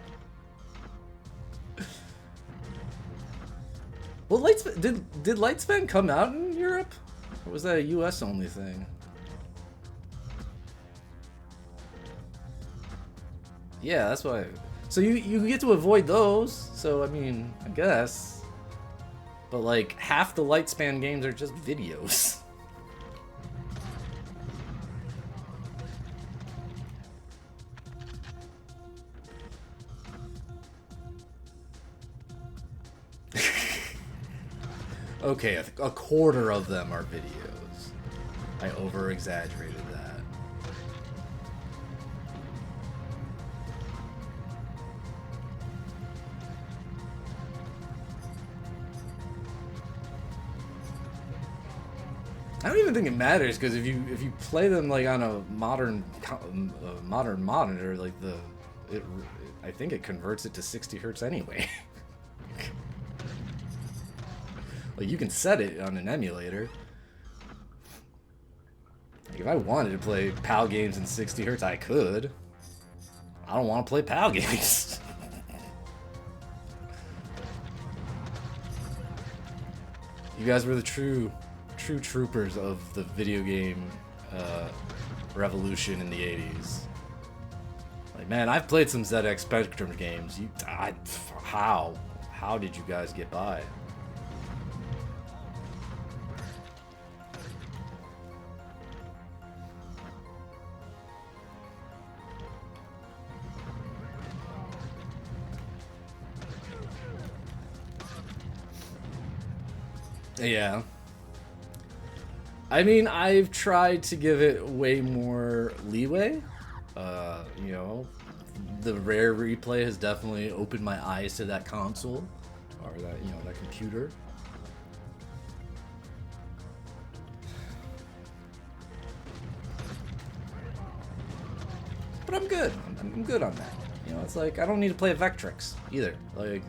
Well, did Lightspan come out in Europe, or was that a US only thing? Yeah, that's why. So you get to avoid those. So I mean, I guess. But like half the Lightspan games are just videos. Okay, a quarter of them are videos. I over-exaggerated that. I don't even think it matters, because if you play them like on a modern monitor, like I think it converts it to 60 hertz anyway. Like, you can set it on an emulator. Like, if I wanted to play PAL games in 60 hertz, I could. I don't want to play PAL games. You guys were the true troopers of the video game revolution in the 80s. Like, man, I've played some ZX Spectrum games. How did you guys get by? Yeah. I mean, I've tried to give it way more leeway. You know, the rare replay has definitely opened my eyes to that console, or that, you know, that computer. But I'm good. I'm good on that. You know, it's like I don't need to play Vectrix either. Like.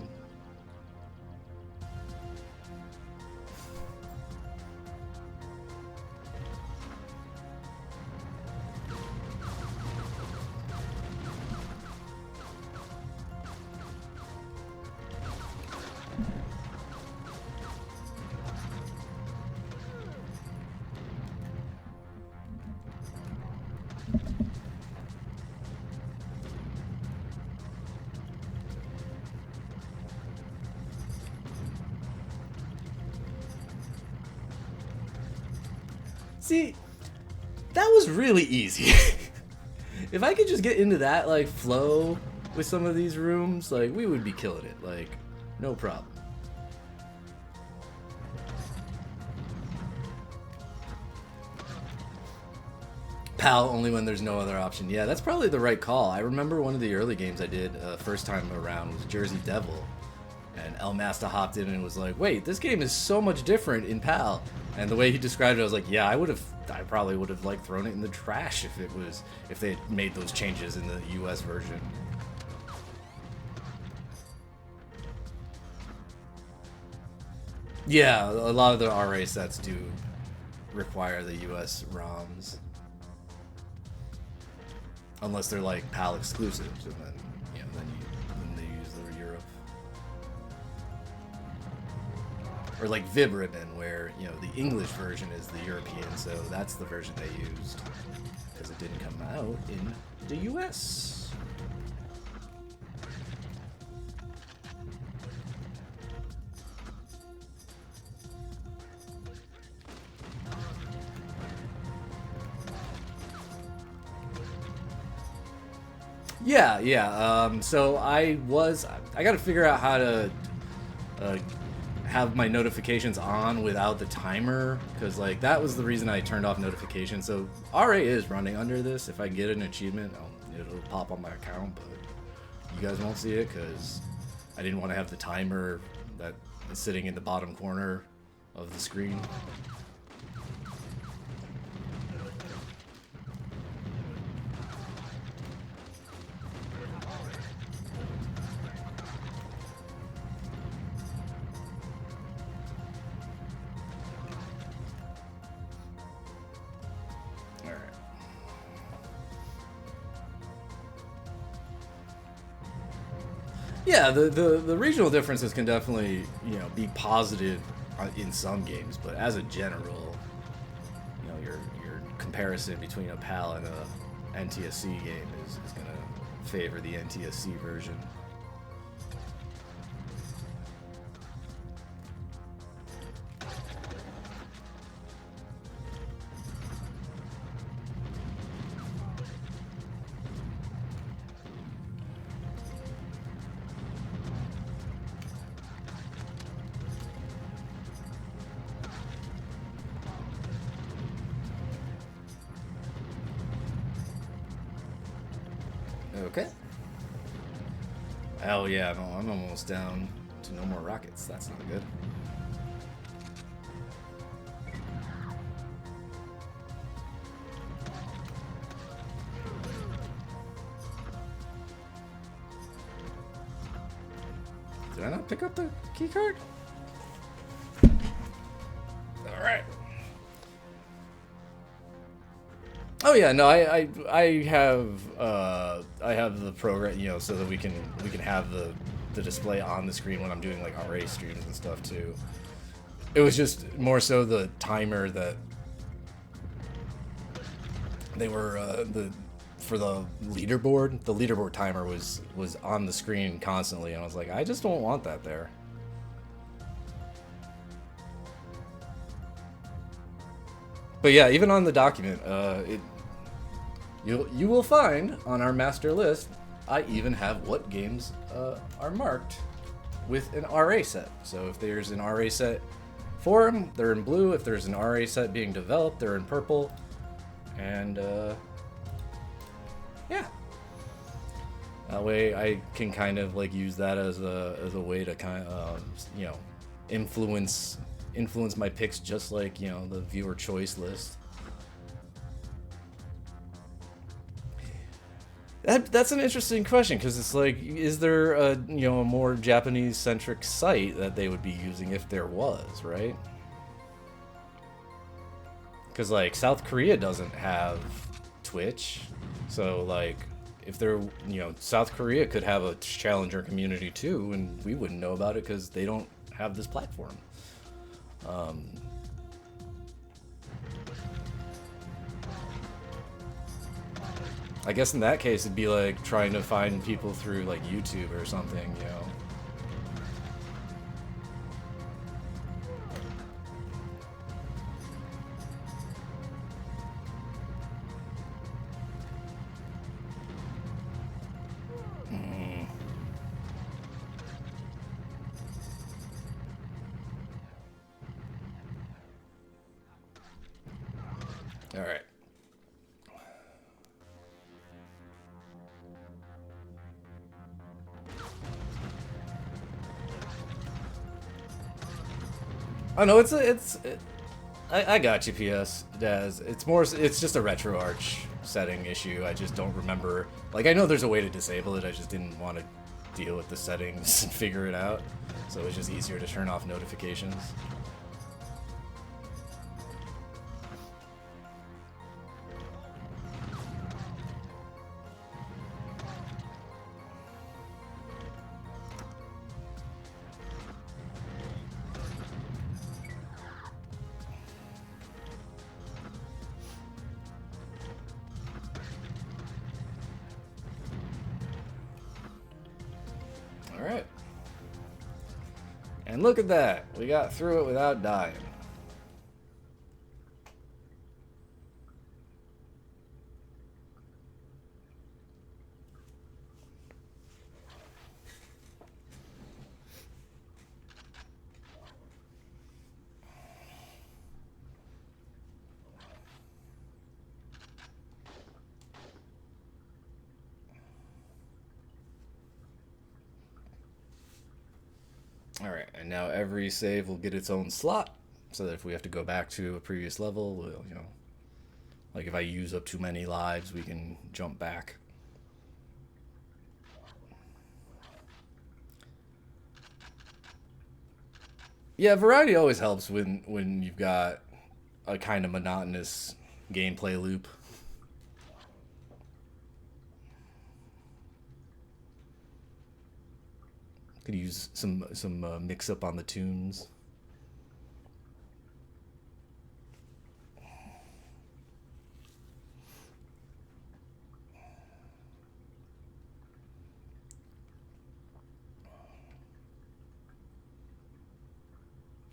See, that was really easy. If I could just get into that, like, flow with some of these rooms, like, we would be killing it. Like, no problem. PAL only when there's no other option. Yeah, that's probably the right call. I remember one of the early games I did first time around was Jersey Devil. And El Master hopped in and was like, wait, this game is so much different in PAL. And the way he described it, I was like, yeah, I probably would have like thrown it in the trash if they had made those changes in the US version. Yeah, a lot of the RA sets do require the US ROMs. Unless they're like PAL exclusives, and then, you know, then they use the Europe. Or like Vib Ribbon, where, you know, the English version is the European, so that's the version they used. Because it didn't come out in the US. Yeah. So I got to figure out how to have my notifications on without the timer, because like that was the reason I turned off notifications. So RA is running under this. If I get an achievement, it'll pop on my account, but you guys won't see it because I didn't want to have the timer that is sitting in the bottom corner of the screen. Yeah, the regional differences can definitely, you know, be positive in some games, but as a general, you know, your comparison between a PAL and a NTSC game is going to favor the NTSC version. Okay. Oh yeah, no, I'm almost down to no more rockets. That's not good. Did I not pick up the key card? All right. Oh yeah, no, I have the program, you know, so that we can have the display on the screen when I'm doing like RA streams and stuff too. It was just more so the timer that they were for the leaderboard. The leaderboard timer was on the screen constantly, and I was like, I just don't want that there. But yeah, even on the document, you will find on our master list, I even have what games are marked with an RA set. So if there's an RA set for them, they're in blue. If there's an RA set being developed, they're in purple. And yeah, that way I can kind of like use that as a way to kind of you know, influence my picks, just like, you know, the viewer choice list. That's an interesting question, because it's like, is there a, you know, a more Japanese centric site that they would be using if there was, right? Because like South Korea doesn't have Twitch, so like if they're, you know, South Korea could have a challenger community too, and we wouldn't know about it because they don't have this platform. I guess in that case it'd be like trying to find people through like YouTube or something, you know. All right. Oh no, I got you, PS Daz. It's just a RetroArch setting issue. I just don't remember. Like, I know there's a way to disable it. I just didn't want to deal with the settings and figure it out. So it's just easier to turn off notifications. Alright. And look at that. We got through it without dying. Alright, and now every save will get its own slot, so that if we have to go back to a previous level, we'll, you know, like if I use up too many lives, we can jump back. Yeah, variety always helps when you've got a kind of monotonous gameplay loop. Could use some mix up on the tunes.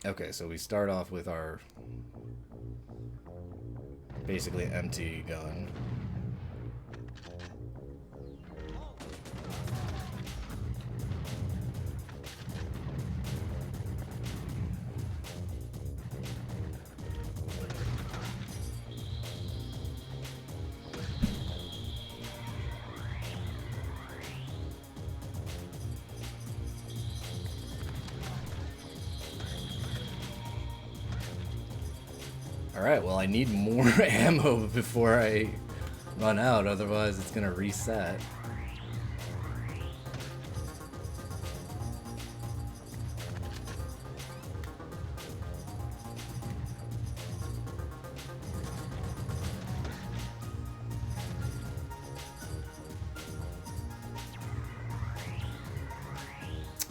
Okay, so we start off with our basically empty gun. Alright, well I need more ammo before I run out, otherwise it's gonna reset.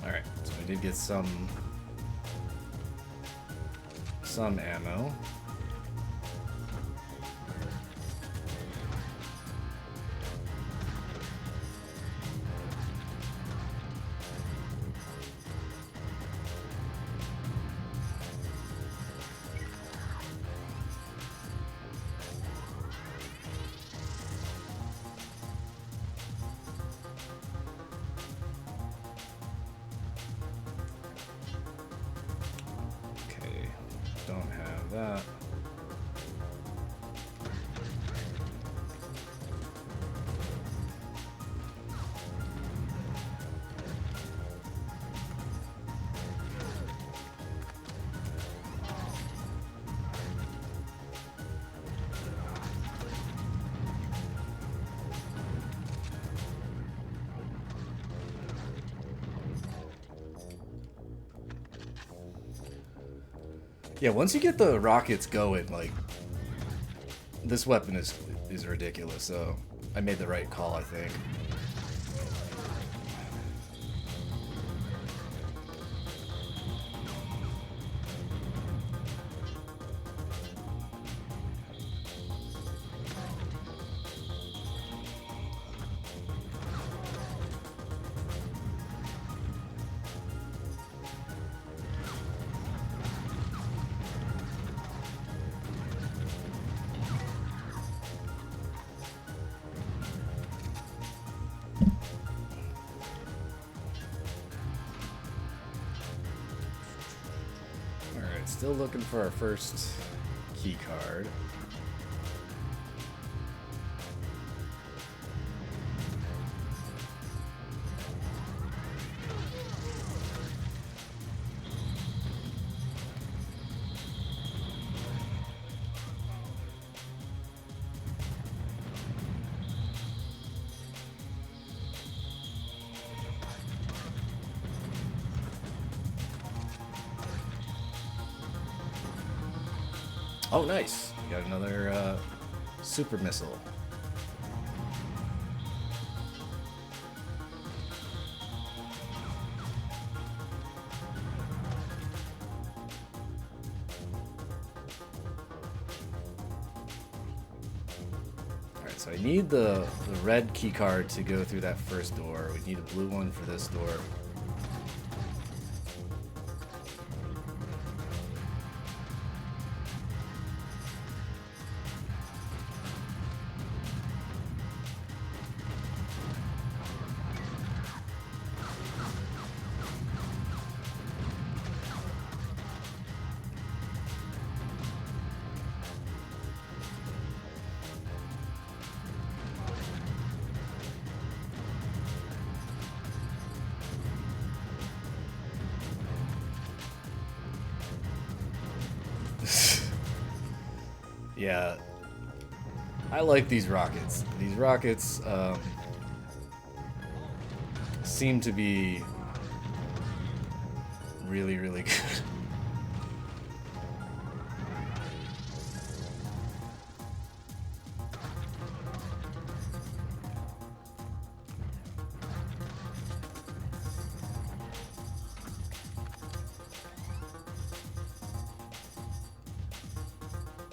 Alright, so we did get some ammo. that. Yeah, once you get the rockets going, like, this weapon is ridiculous, so I made the right call, I think. Still looking for our first key card. Oh, nice. We got another super missile. Alright, so I need the red key card to go through that first door. We need a blue one for this door. Yeah, I like these rockets. These rockets seem to be really, really good.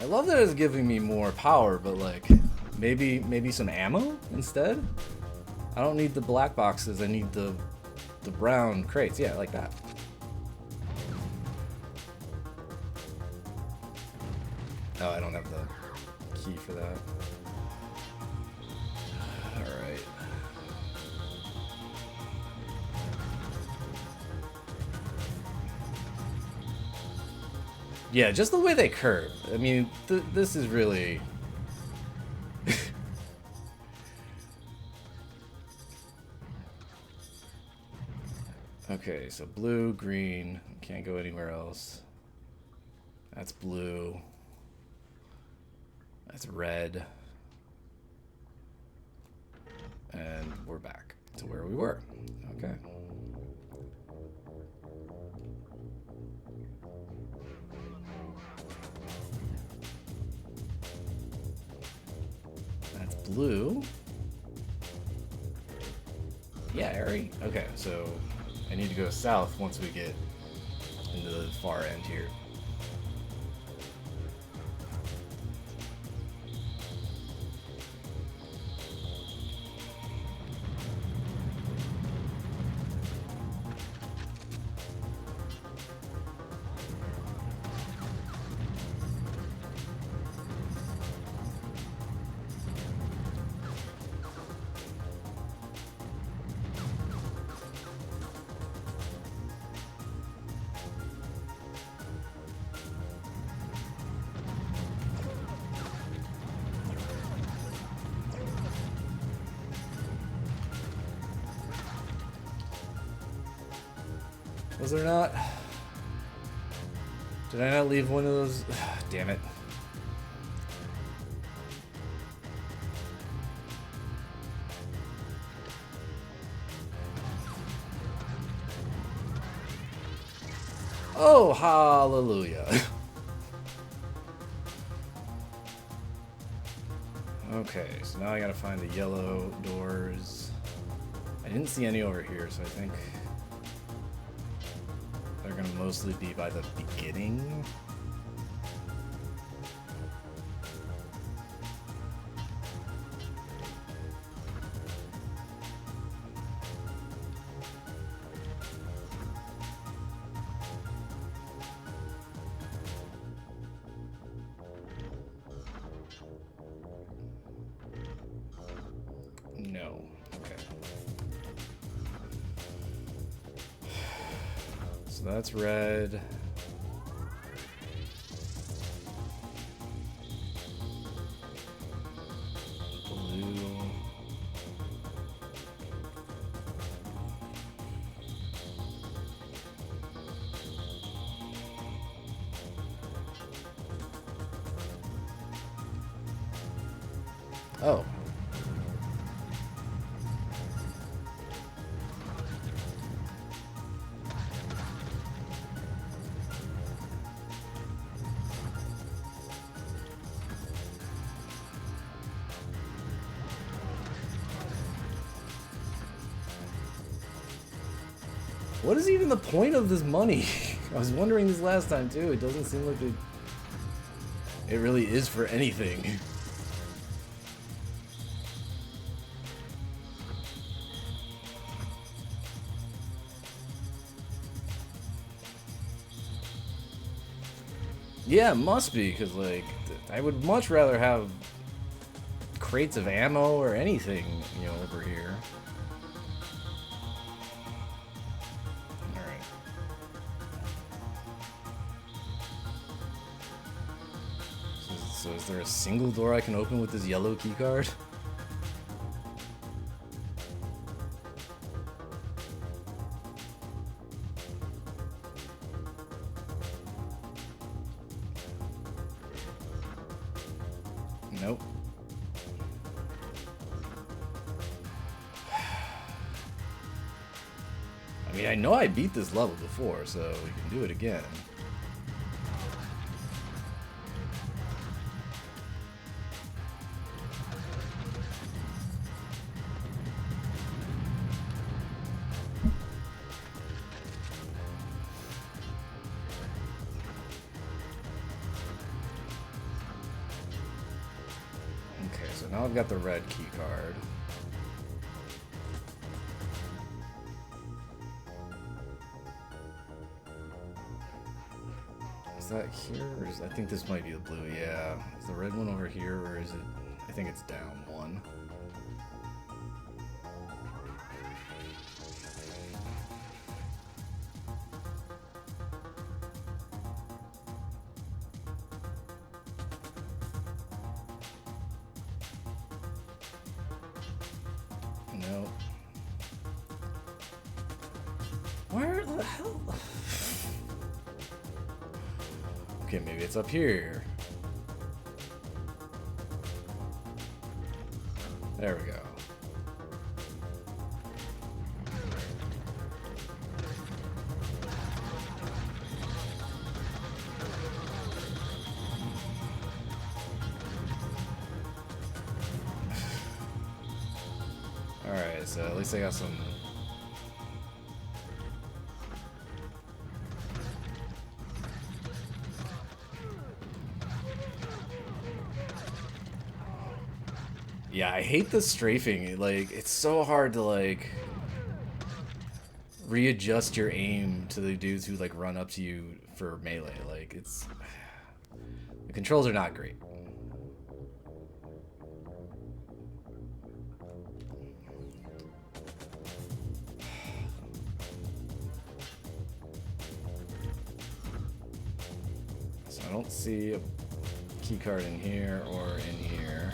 I love that it's giving me more power, but like maybe some ammo instead. I don't need the black boxes. I need the brown crates. Yeah, like that. Oh, I don't have the key for that. All right. Yeah, just the way they curve. I mean, this is really... Okay, so blue, green, can't go anywhere else. That's blue. That's red. And we're back to where we were. Okay. That's blue. Yeah, Airy. Okay, so I need to go south once we get into the far end here. Was there not? Did I not leave one of those? Damn it. Oh, hallelujah. Okay, so now I gotta find the yellow doors. I didn't see any over here, so I think they're gonna mostly be by the beginning. No. Okay. So that's red. Blue. Oh. What is even the point of this money? I was wondering this last time too. It doesn't seem like it really is for anything. Yeah, it must be, because like I would much rather have crates of ammo or anything, you know, over here. So is there a single door I can open with this yellow key card? Nope. I mean, I know I beat this level before, so we can do it again. Okay, so now I've got the red key card. Is that here, or is, I think this might be the blue, yeah. Is the red one over here, or is it, I think it's down one. No. Where the hell? Okay, maybe it's up here. There we go. Alright, so at least I got some... Yeah, I hate the strafing. Like, it's so hard to, like, readjust your aim to the dudes who, like, run up to you for melee. Like, it's... The controls are not great. So I don't see a key card in here or in here.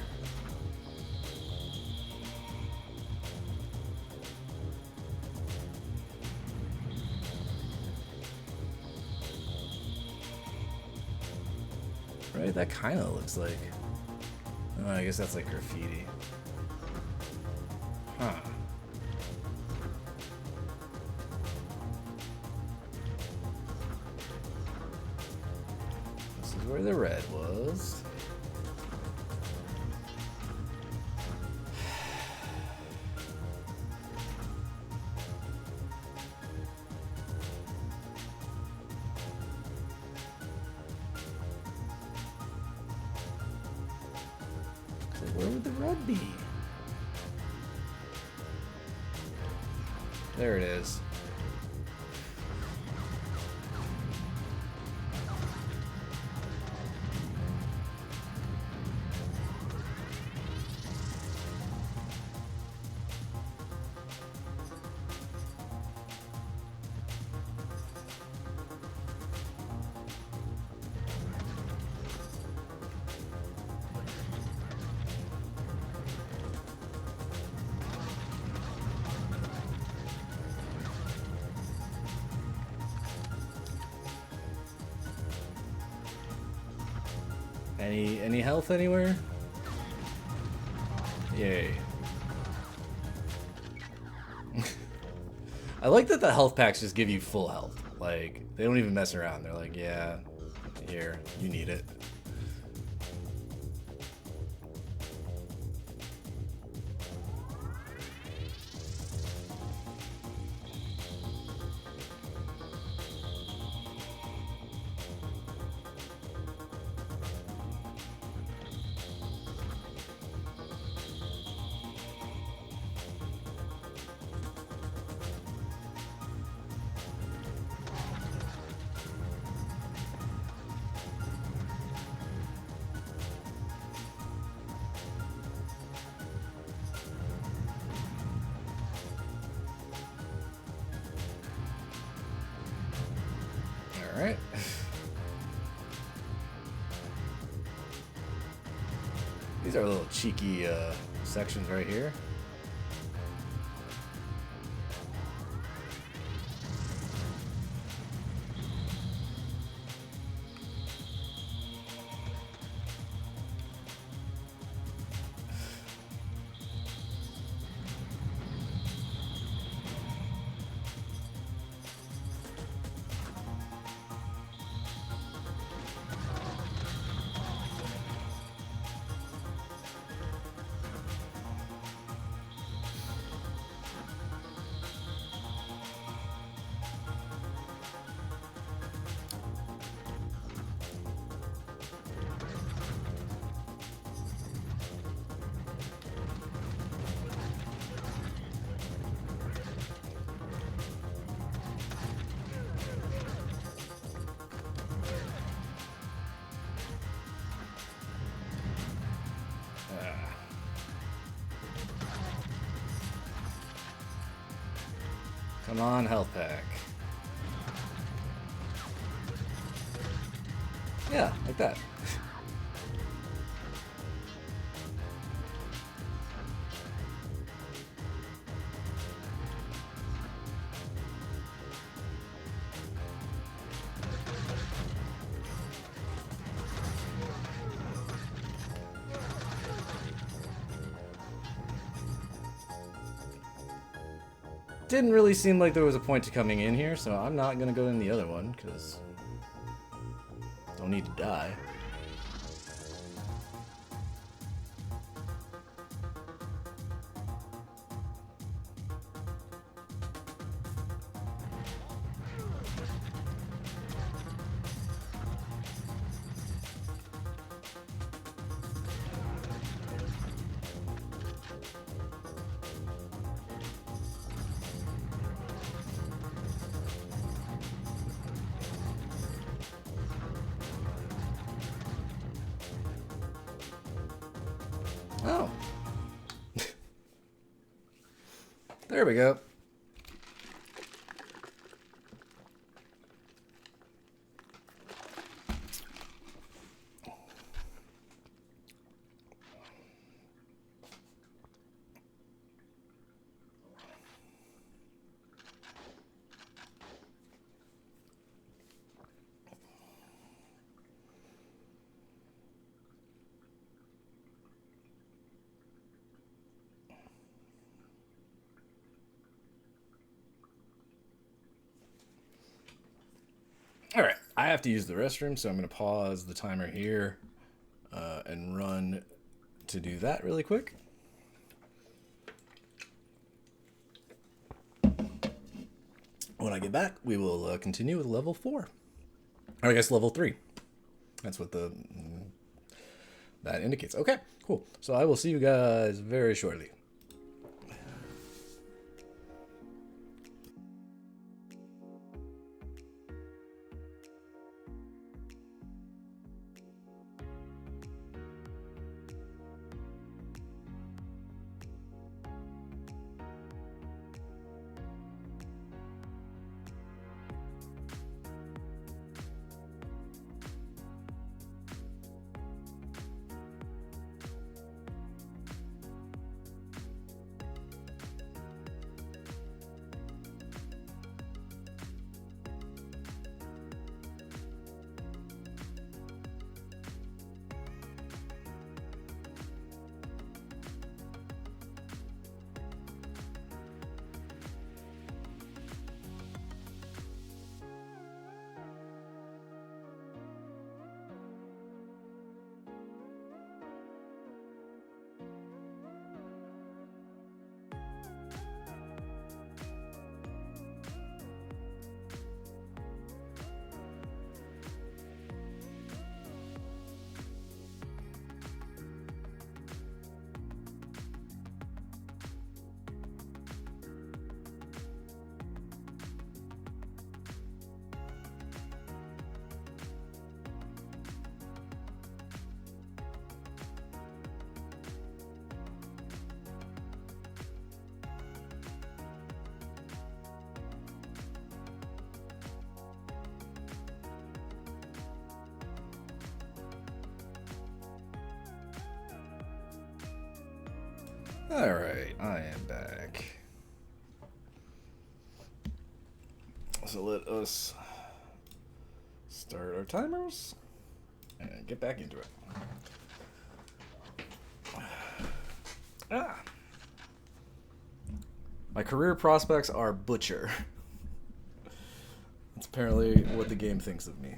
Right? That kind of looks like... Oh, I guess that's like graffiti. Huh. This is where the red was. So where would the red be? There it is. Any health anywhere? Yay. I like that the health packs just give you full health. Like, they don't even mess around. They're like, yeah, here, you need it. Alright. These are little cheeky sections right here. Come on, health pack. Yeah, like that. Didn't really seem like there was a point to coming in here, so I'm not gonna go in the other one, because don't need to die. Oh. There we go. All right, I have to use the restroom, so I'm going to pause the timer here and run to do that really quick. When I get back, we will continue with level 4. Or I guess level 3. That's what that indicates. Okay, cool. So I will see you guys very shortly. Alright, I am back. So let us start our timers and get back into it. My career prospects are butcher. That's apparently what the game thinks of me.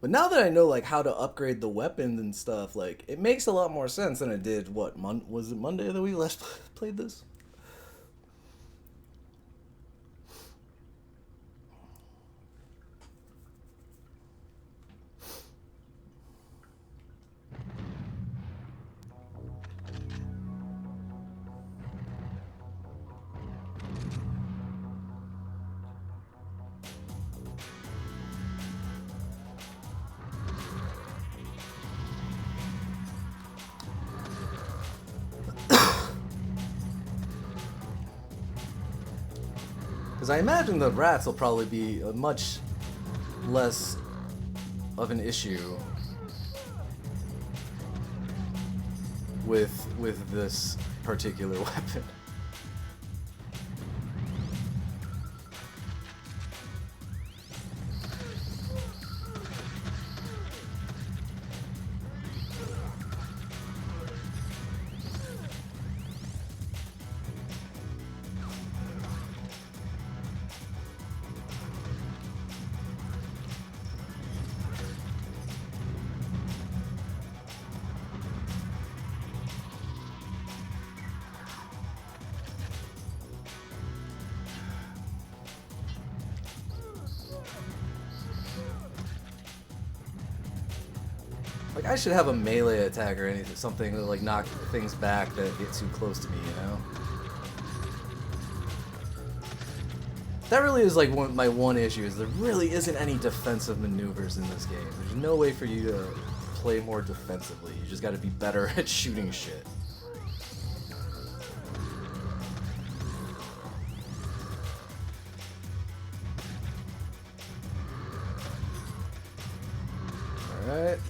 But now that I know like how to upgrade the weapons and stuff, like it makes a lot more sense than it did. What was it Monday that we last played this? Because I imagine the rats will probably be much less of an issue with this particular weapon. Like, I should have a melee attack or anything, something to like knock things back that get too close to me, you know? That really is like my one issue, is there really isn't any defensive maneuvers in this game. There's no way for you to play more defensively. You just gotta be better at shooting shit. Alright.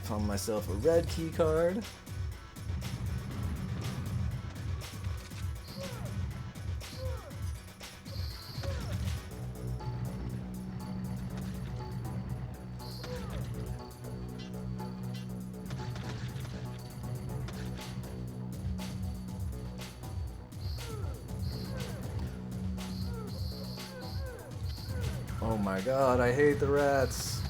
Found myself a red key card. Oh my god, I hate the rats.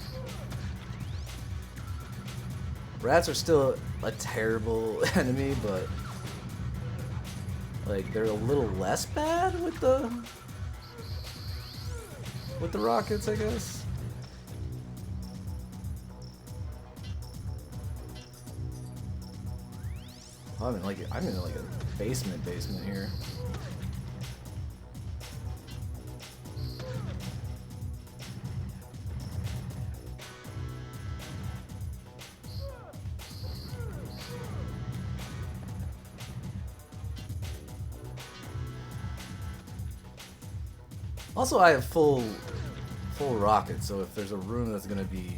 Rats are still a terrible enemy, but like they're a little less bad with the rockets, I guess. Oh, I'm in like a basement here. Also, I have full rockets, so if there's a room that's gonna be,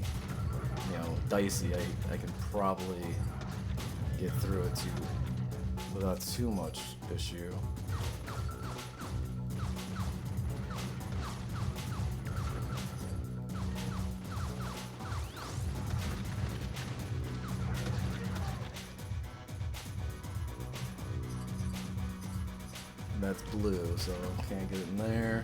you know, dicey, I can probably get through it without too much issue. And that's blue, so can't get it in there.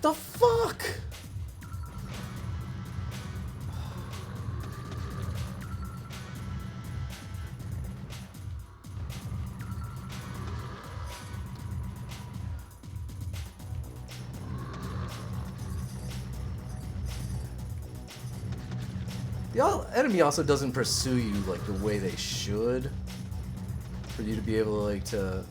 The fuck? The enemy also doesn't pursue you like the way they should, for you to be able to like to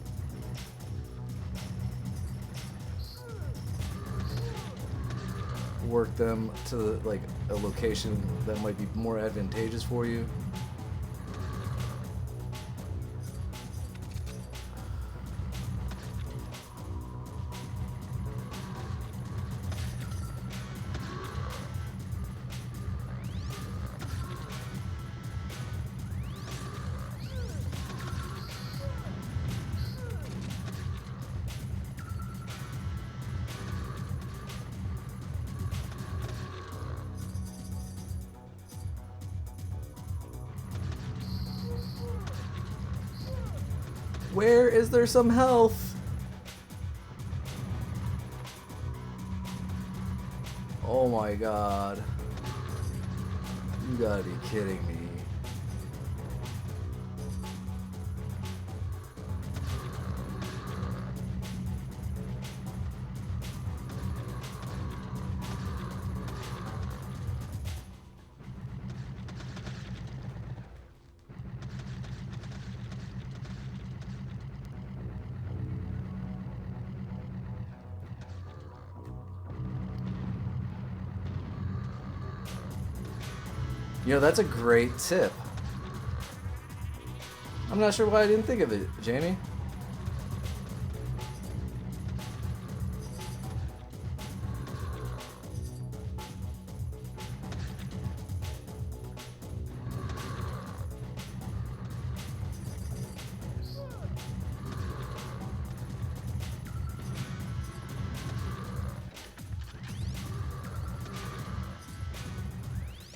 work them to like a location that might be more advantageous for you. Where is there some health? Oh my god. You gotta be kidding me. You know, that's a great tip. I'm not sure why I didn't think of it, Jamie.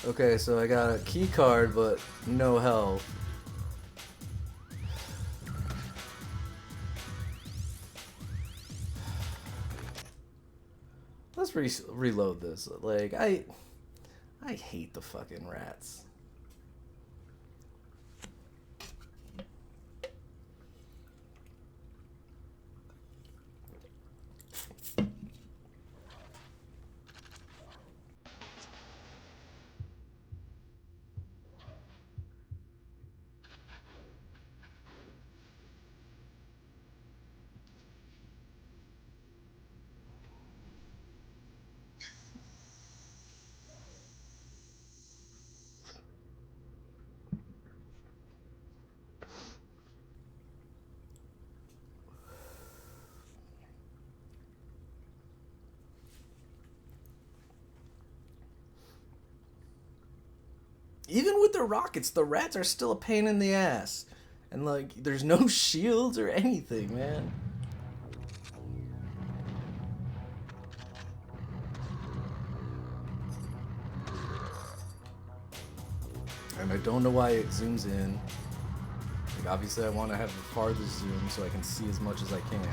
Okay, so I got a key card, but no health. Let's reload this. Like, I hate the fucking rats. Even with the rockets, the rats are still a pain in the ass. And, like, there's no shields or anything, man. And I don't know why it zooms in. Like, obviously I want to have the farthest zoom so I can see as much as I can.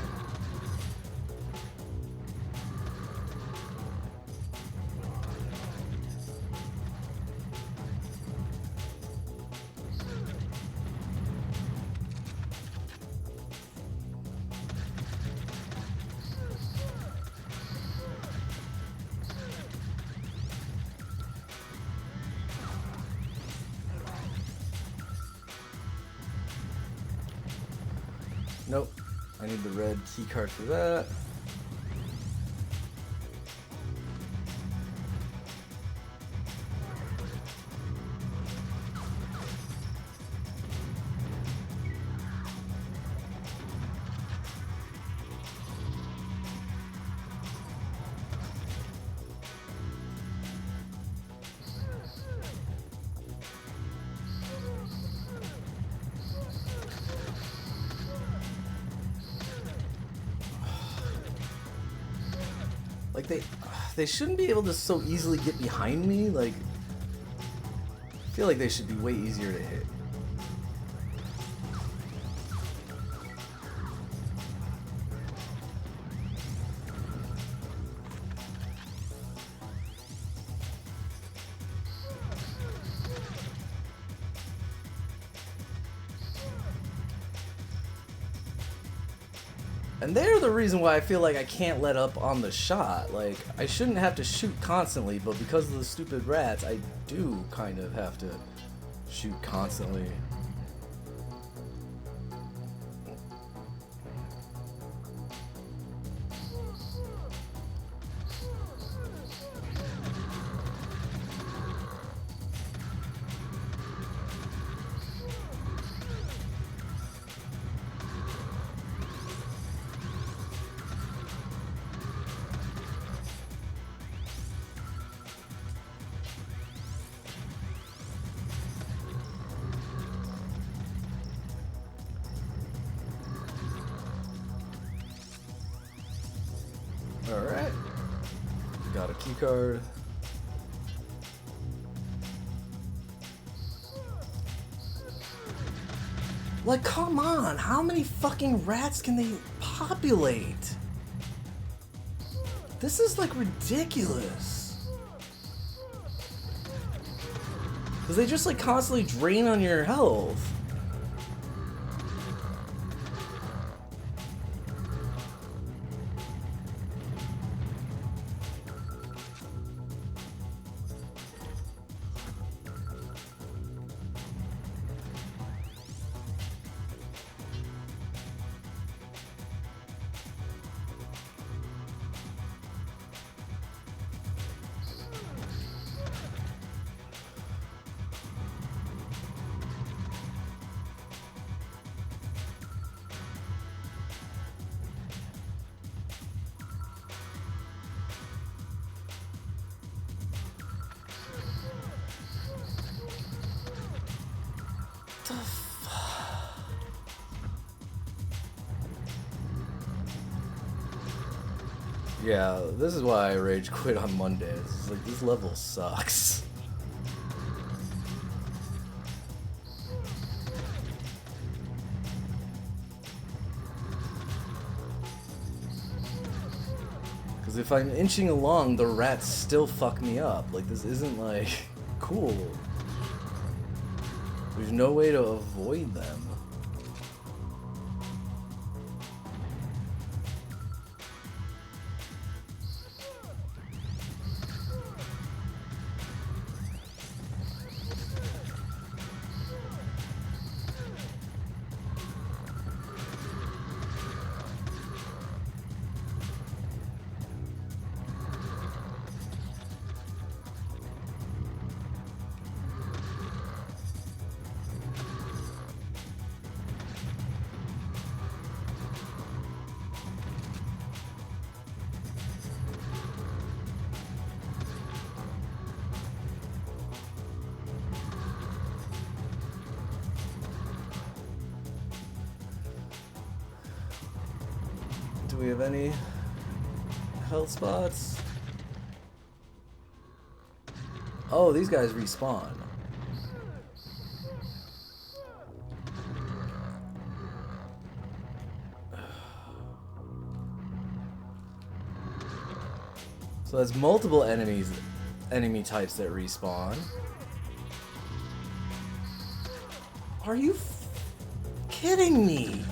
Nope. I need the red key card for that. Like, they shouldn't be able to so easily get behind me. Like, I feel like they should be way easier to hit. And they're the reason why I feel like I can't let up on the shot. Like, I shouldn't have to shoot constantly, but because of the stupid rats, I do kind of have to shoot constantly. Alright. Got a key card. Like, come on! How many fucking rats can they populate? This is, like, ridiculous. Because they just, like, constantly drain on your health. Yeah, this is why I rage quit on Mondays. It's like, this level sucks. Because if I'm inching along, the rats still fuck me up. Like, this isn't, like, cool. There's no way to avoid them. Do we have any health spots? Oh, these guys respawn. So that's multiple enemy types that respawn. Are you kidding me?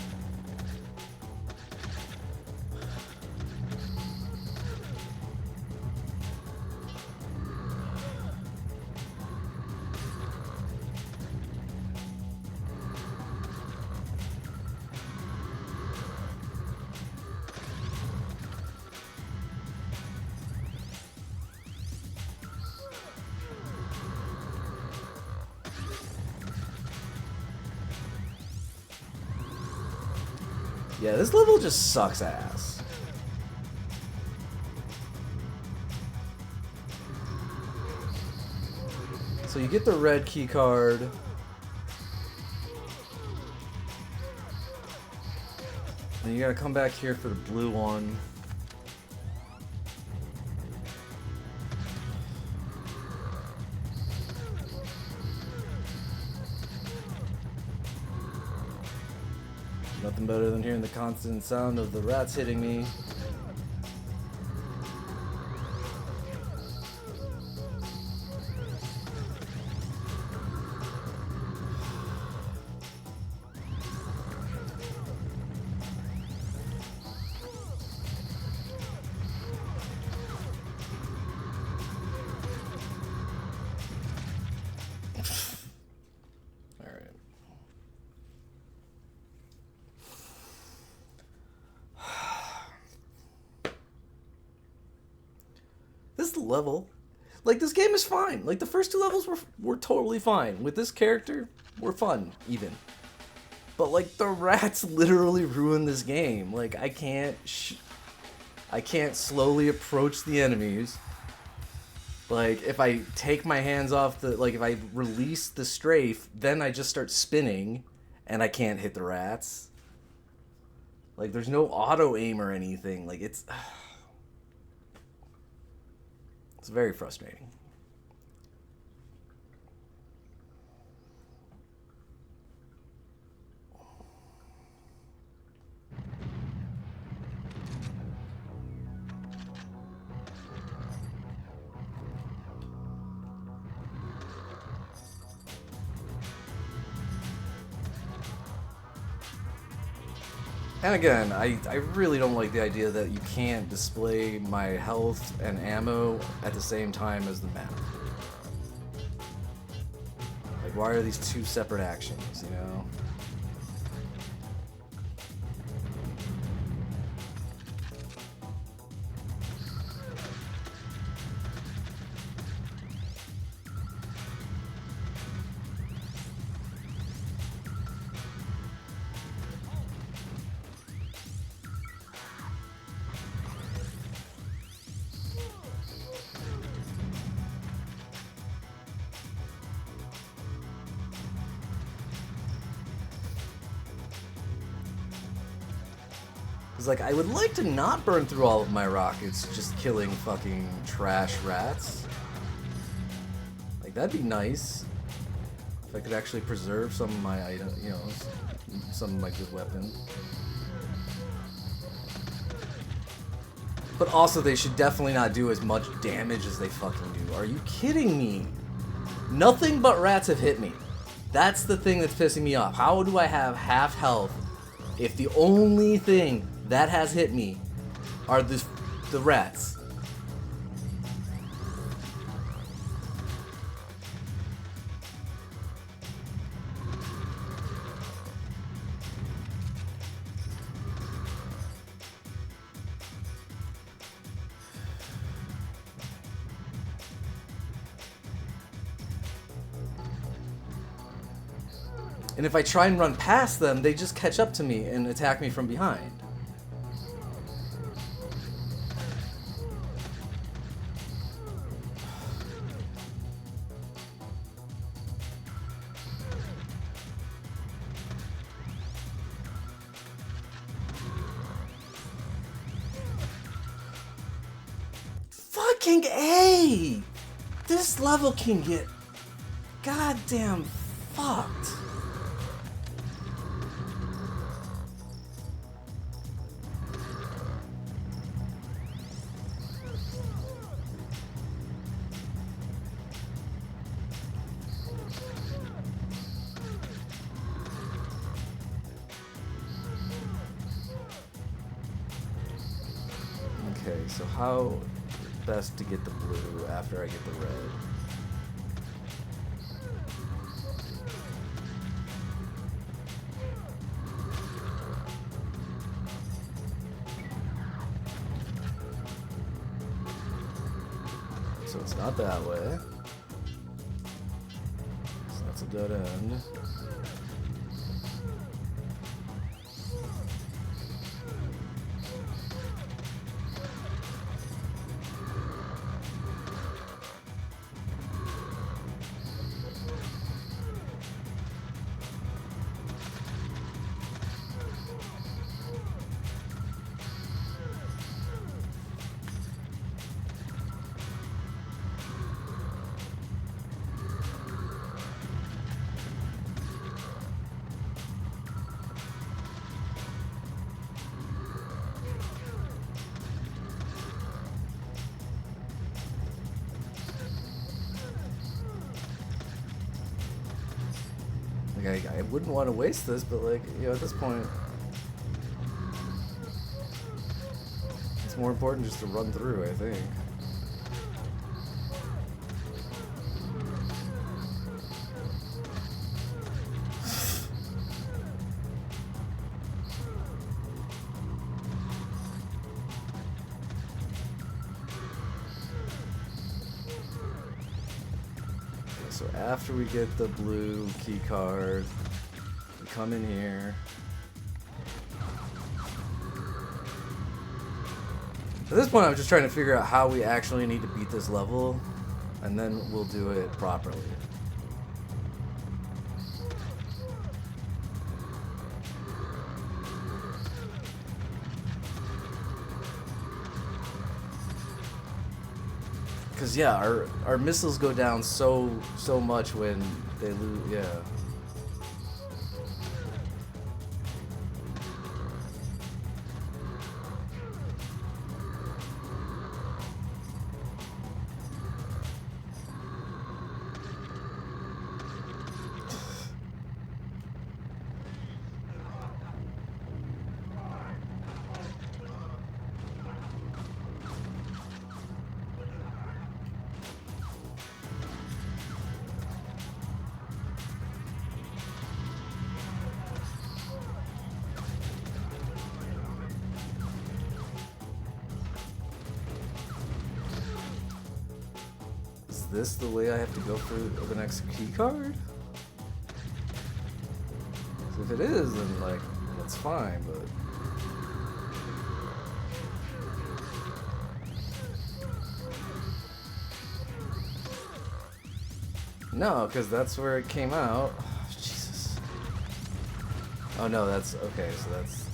Yeah, this level just sucks ass. So you get the red key card. And you gotta come back here for the blue one. Nothing better than hearing the constant sound of the rats hitting me. This level, like, this game is fine. Like, the first two levels were totally fine. With this character, we're fun, even. But, like, the rats literally ruin this game. Like, I can't slowly approach the enemies. Like, if I take my hands off the, like, if I release the strafe, then I just start spinning, and I can't hit the rats. Like, there's no auto aim or anything. Like, it's very frustrating. And again, I really don't like the idea that you can't display my health and ammo at the same time as the map. Like, why are these two separate actions, you know? Like, I would like to not burn through all of my rockets just killing fucking trash rats. Like, that'd be nice. If I could actually preserve some of my items, you know, some of my good weapons. But also, they should definitely not do as much damage as they fucking do. Are you kidding me? Nothing but rats have hit me. That's the thing that's pissing me off. How do I have half health if the only thing that has hit me are the rats? And if I try and run past them, they just catch up to me and attack me from behind. Fucking A! This level can get goddamn fucked. Okay, so how best to get the blue after I get the red? So it's not that way. So that's a dead end. Like, I wouldn't want to waste this, but like, you know, at this point, it's more important just to run through, I think. So after we get the blue key card, we come in here. At this point, I'm just trying to figure out how we actually need to beat this level, and then we'll do it properly. Because yeah, our missiles go down so much when they lose. Yeah. Is this the way I have to go for the next key card? So if it is, then like, that's fine, but... No, because that's where it came out. Oh, Jesus. Oh no, that's... Okay, so that's...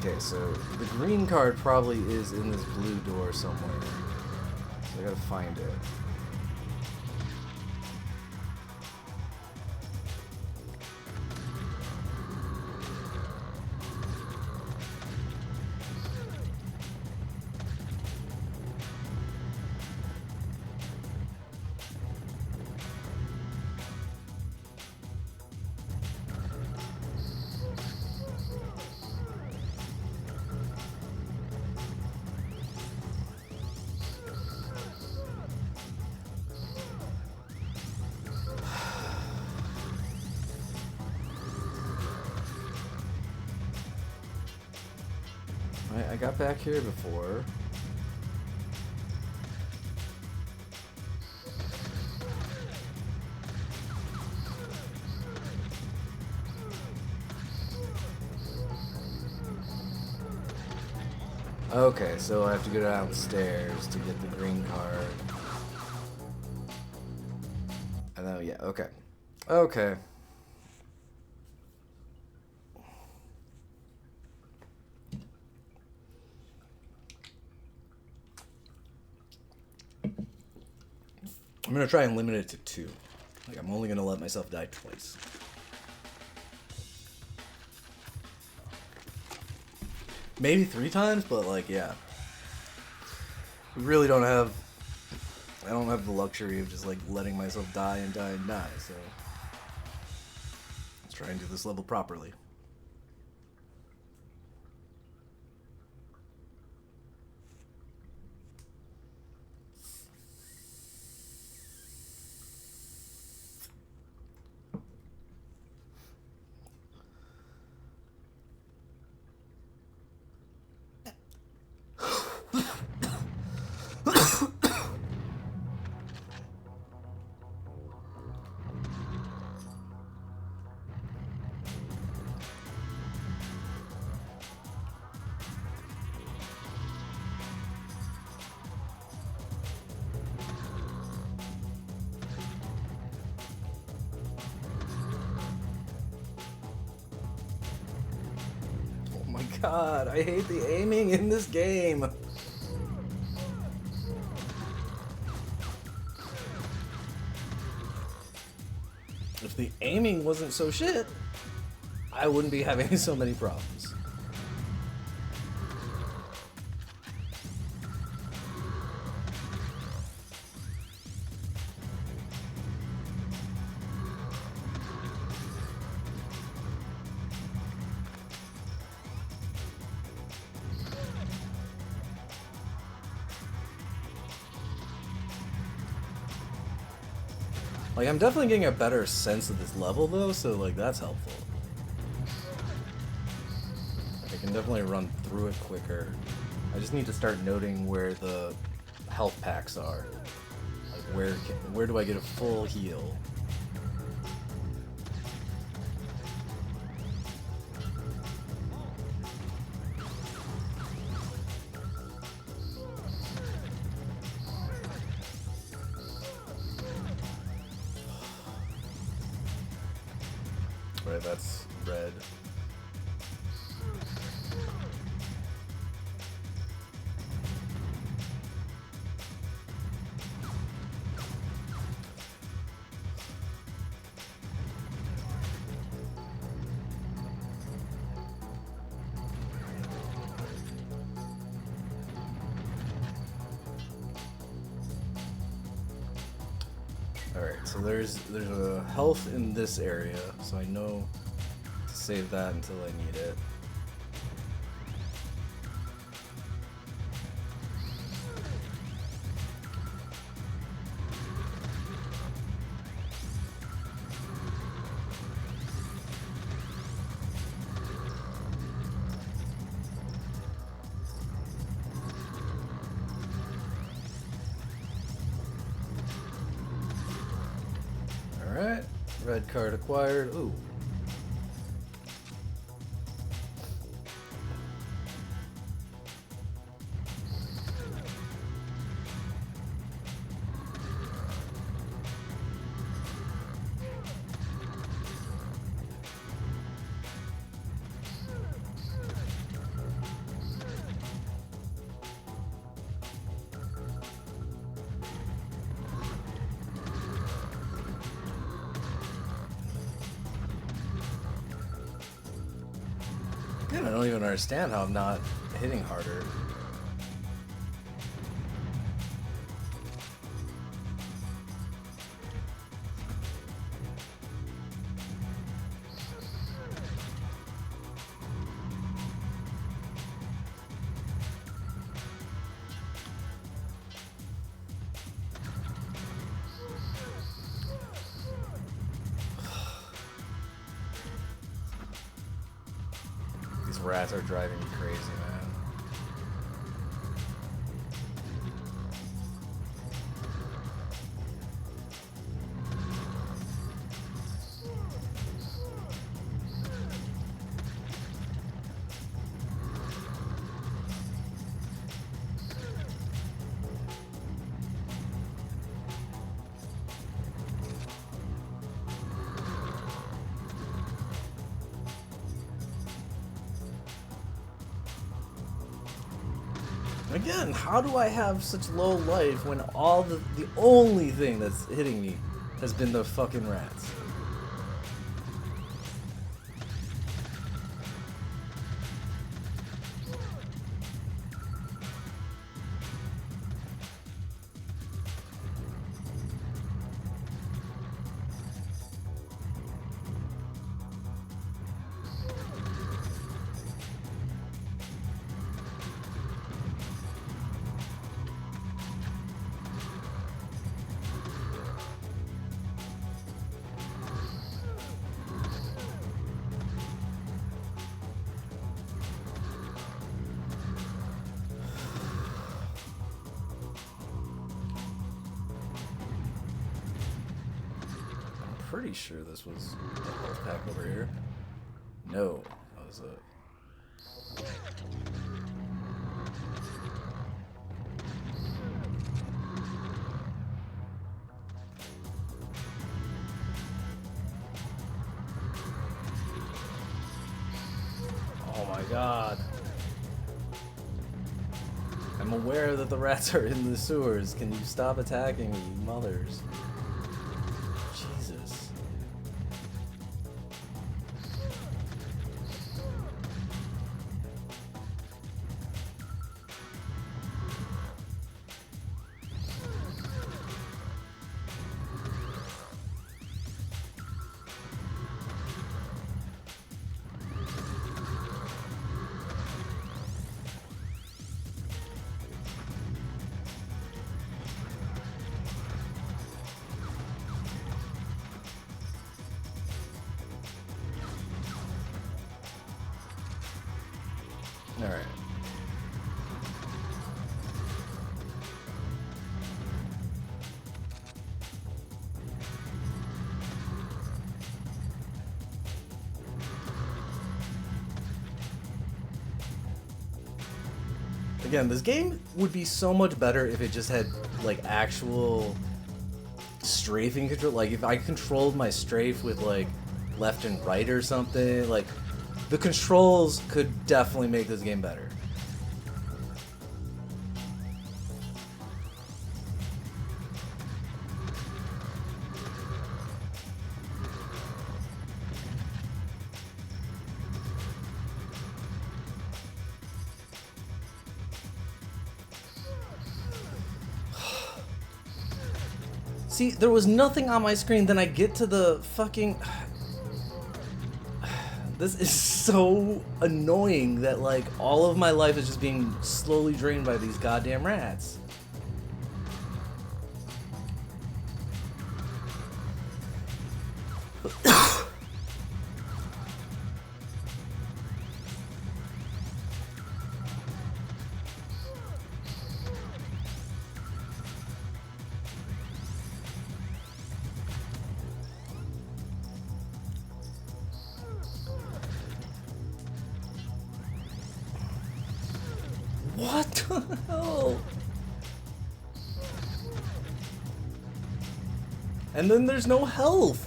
Okay, so the green card probably is in this blue door somewhere. So I gotta find it. I got back here before. Okay, so I have to go downstairs to get the green card. And then, yeah, okay. Okay. I'm gonna try and limit it to 2. Like, I'm only gonna let myself die twice. Maybe 3 times, but like, yeah. We really don't have... I don't have the luxury of just like letting myself die and die and die, so... Let's try and do this level properly. God, I hate the aiming in this game. If the aiming wasn't so shit, I wouldn't be having so many problems. Like, I'm definitely getting a better sense of this level, though, so, like, that's helpful. Like, I can definitely run through it quicker. I just need to start noting where the health packs are. Like, where do I get a full heal? Right, that's red. Alright, so there's a health in this area, so I know to save that until I need it. Alright, red card acquired. Ooh. Man, I don't even understand how I'm not hitting harder. These rats are driving me crazy, man. Again, how do I have such low life when all the only thing that's hitting me has been the fucking rats? pretty sure this was the health pack over here. No, that was a... Oh my god. I'm aware that the rats are in the sewers. Can you stop attacking me, mothers? Jesus. All right. Again, this game would be so much better if it just had like actual strafing control. Like if I controlled my strafe with like left and right or something, like the controls could definitely make this game better. See, there was nothing on my screen, then I get to the fucking... This is so annoying that, like, all of my life is just being slowly drained by these goddamn rats. What the hell? And then there's no health.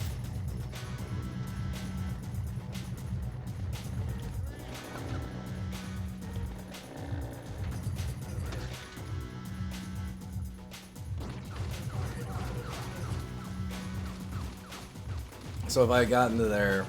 So if I got into there...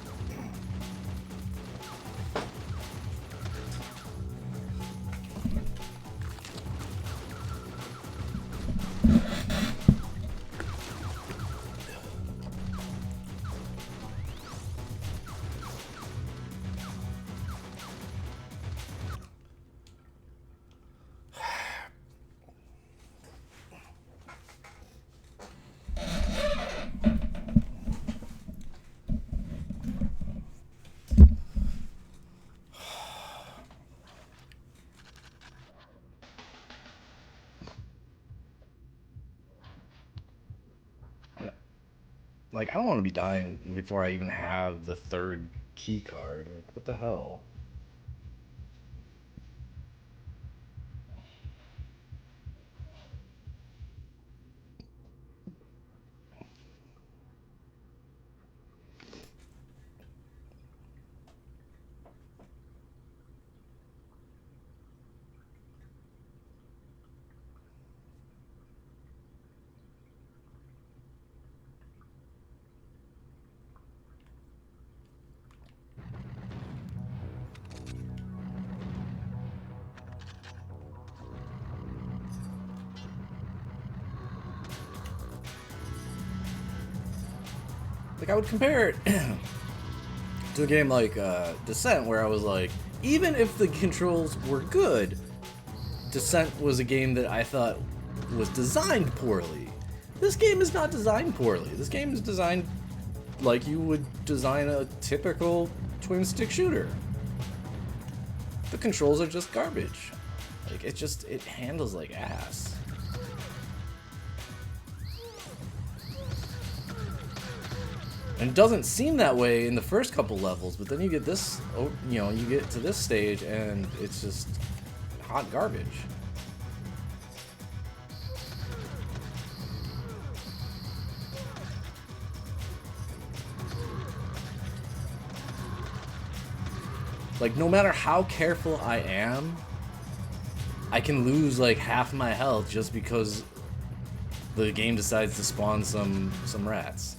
Like, I don't want to be dying before I even have the third key card. Like, what the hell? Like, I would compare it to a game like Descent, where I was like, even if the controls were good, Descent was a game that I thought was designed poorly. This game is not designed poorly. This game is designed like you would design a typical twin-stick shooter. The controls are just garbage. Like, it handles like ass. And it doesn't seem that way in the first couple levels, but then you get this, you know, you get to this stage and it's just hot garbage. Like, no matter how careful I am, I can lose like half my health just because the game decides to spawn some rats.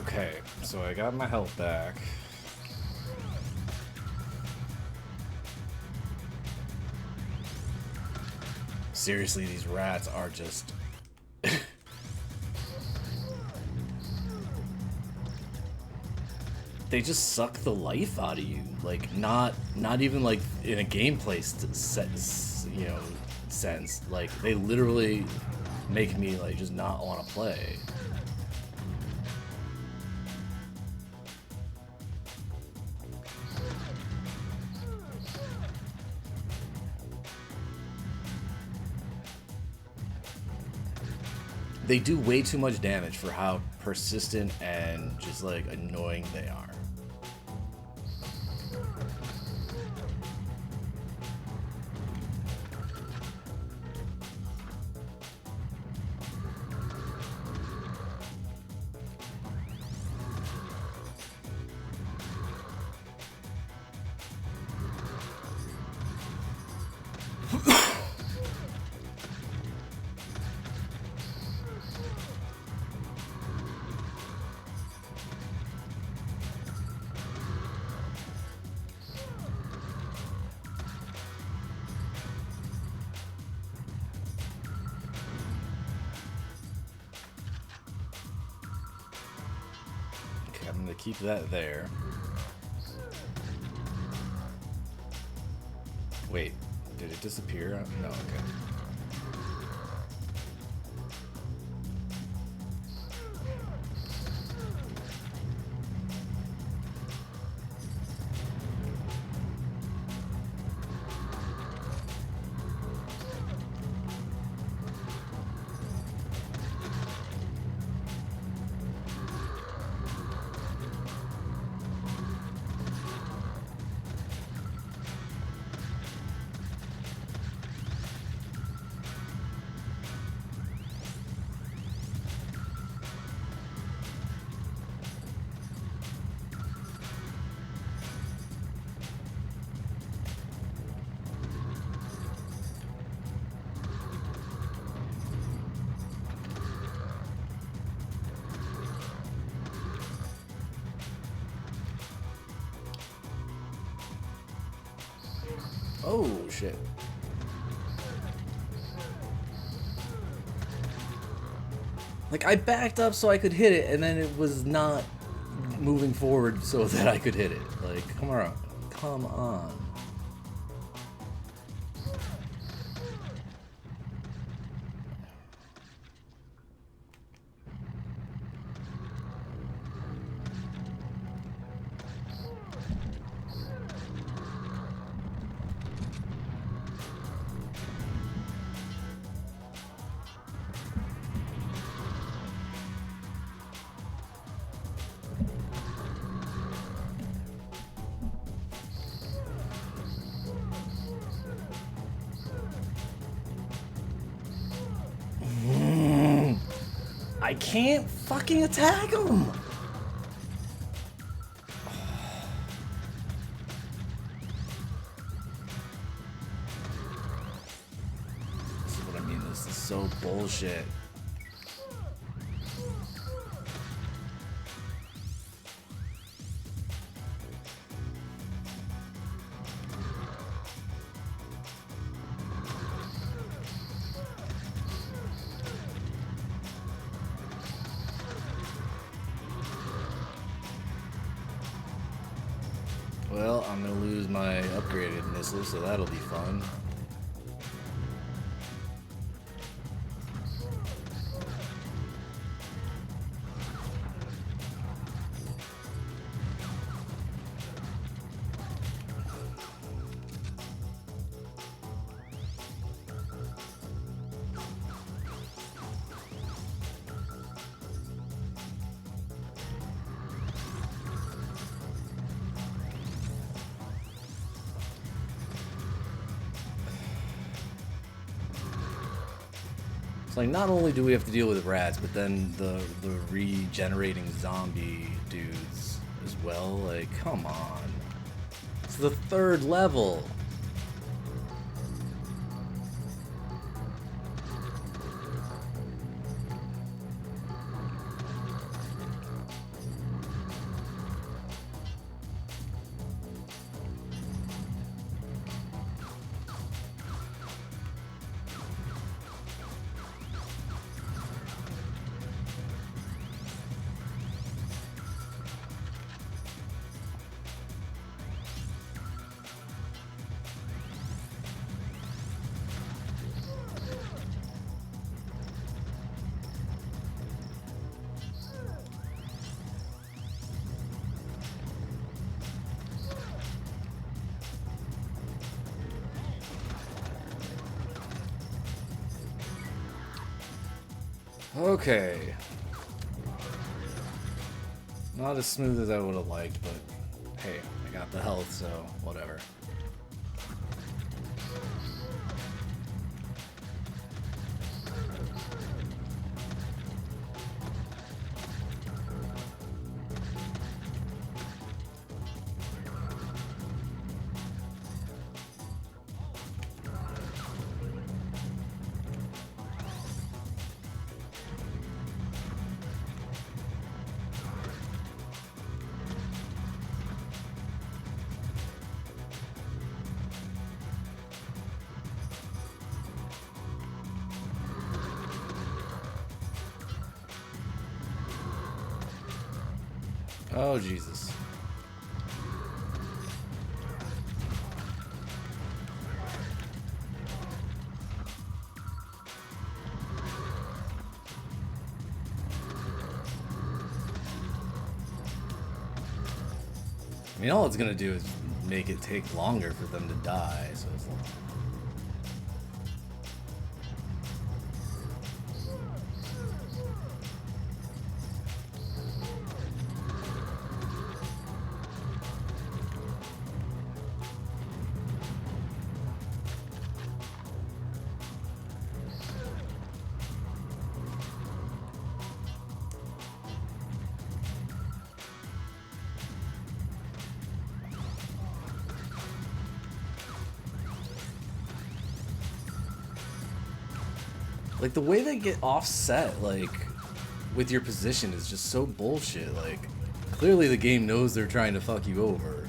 Okay, so I got my health back. Seriously, these rats are just... they just suck the life out of you. Like, not even like in a gameplay you know, sense. Like, they literally make me like just not want to play. They do way too much damage for how persistent and just like annoying they are. I'm gonna keep that there. Wait, did it disappear? No, okay. Oh, shit. Like, I backed up so I could hit it, and then it was not moving forward so that I could hit it. Like, come on. Come on. I can't fucking attack him! This is what I mean, this is so bullshit. Well, I'm gonna lose my upgraded missile, so that'll be fun. It's like, not only do we have to deal with rats, but then the regenerating zombie dudes as well. Like, come on. It's the 3rd level. Okay. Not as smooth as I would have liked, but hey, I got the health, so whatever. Oh, Jesus. I mean, all it's gonna do is make it take longer for them to die, so it's like... Like, the way they get offset, like, with your position is just so bullshit. Like, clearly the game knows they're trying to fuck you over.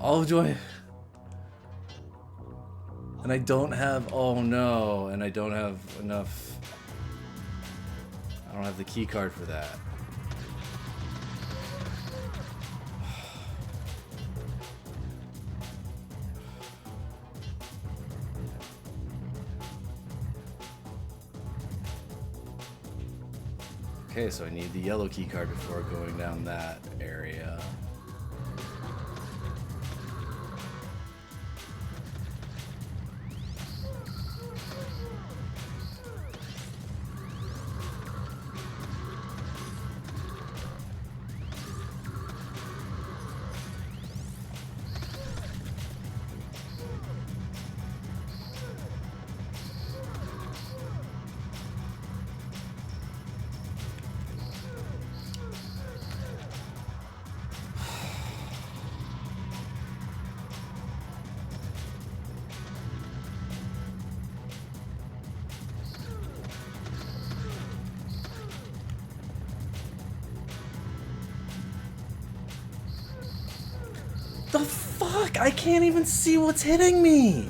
Oh, joy. And I don't have, oh no, and I don't have enough, I don't have the key card for that. Okay, so I need the yellow key card before going down that area. The fuck? I can't even see what's hitting me!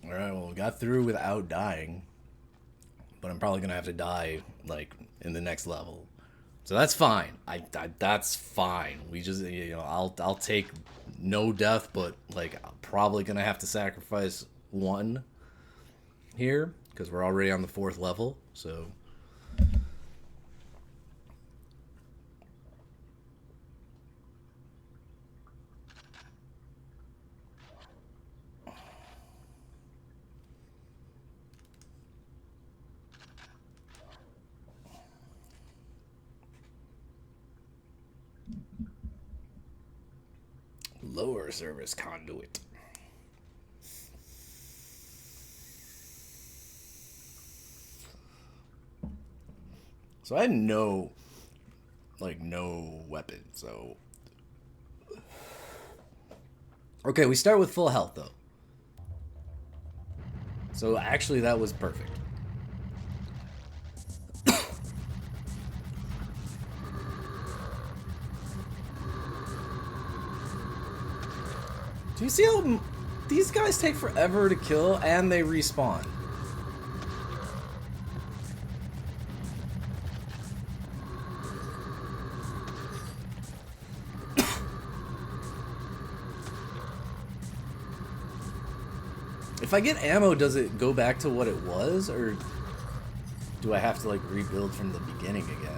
Alright, well, we got through without dying. But I'm probably gonna have to die, like, in the next level. So that's fine. That's fine. We just, you know, I'll take no death, but, like, I'm probably gonna have to sacrifice one here, because we're already on the 4th level, so... Lower service conduit. So I had no weapon, so... Okay, we start with full health, though. So actually that was perfect. Do you see how these guys take forever to kill and they respawn? If I get ammo, does it go back to what it was, or do I have to, like, rebuild from the beginning again?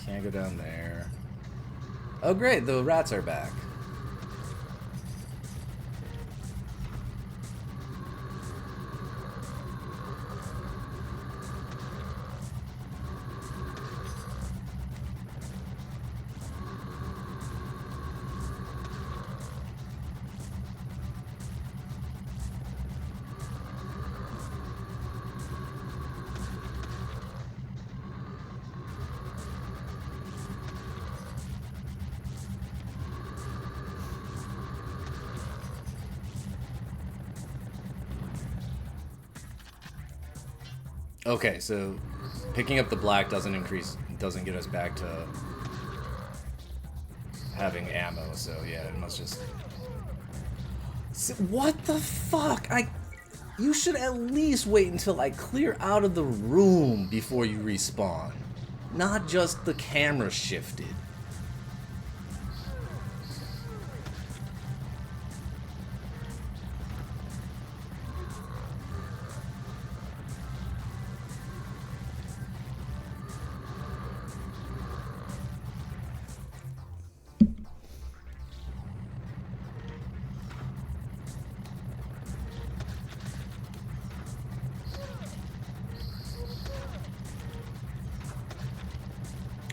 Can't go down there. Oh great, the rats are back. Okay, so picking up the black doesn't get us back to having ammo, so yeah, it must just... What the fuck? You should at least wait until I clear out of the room before you respawn. Not just the camera shifted.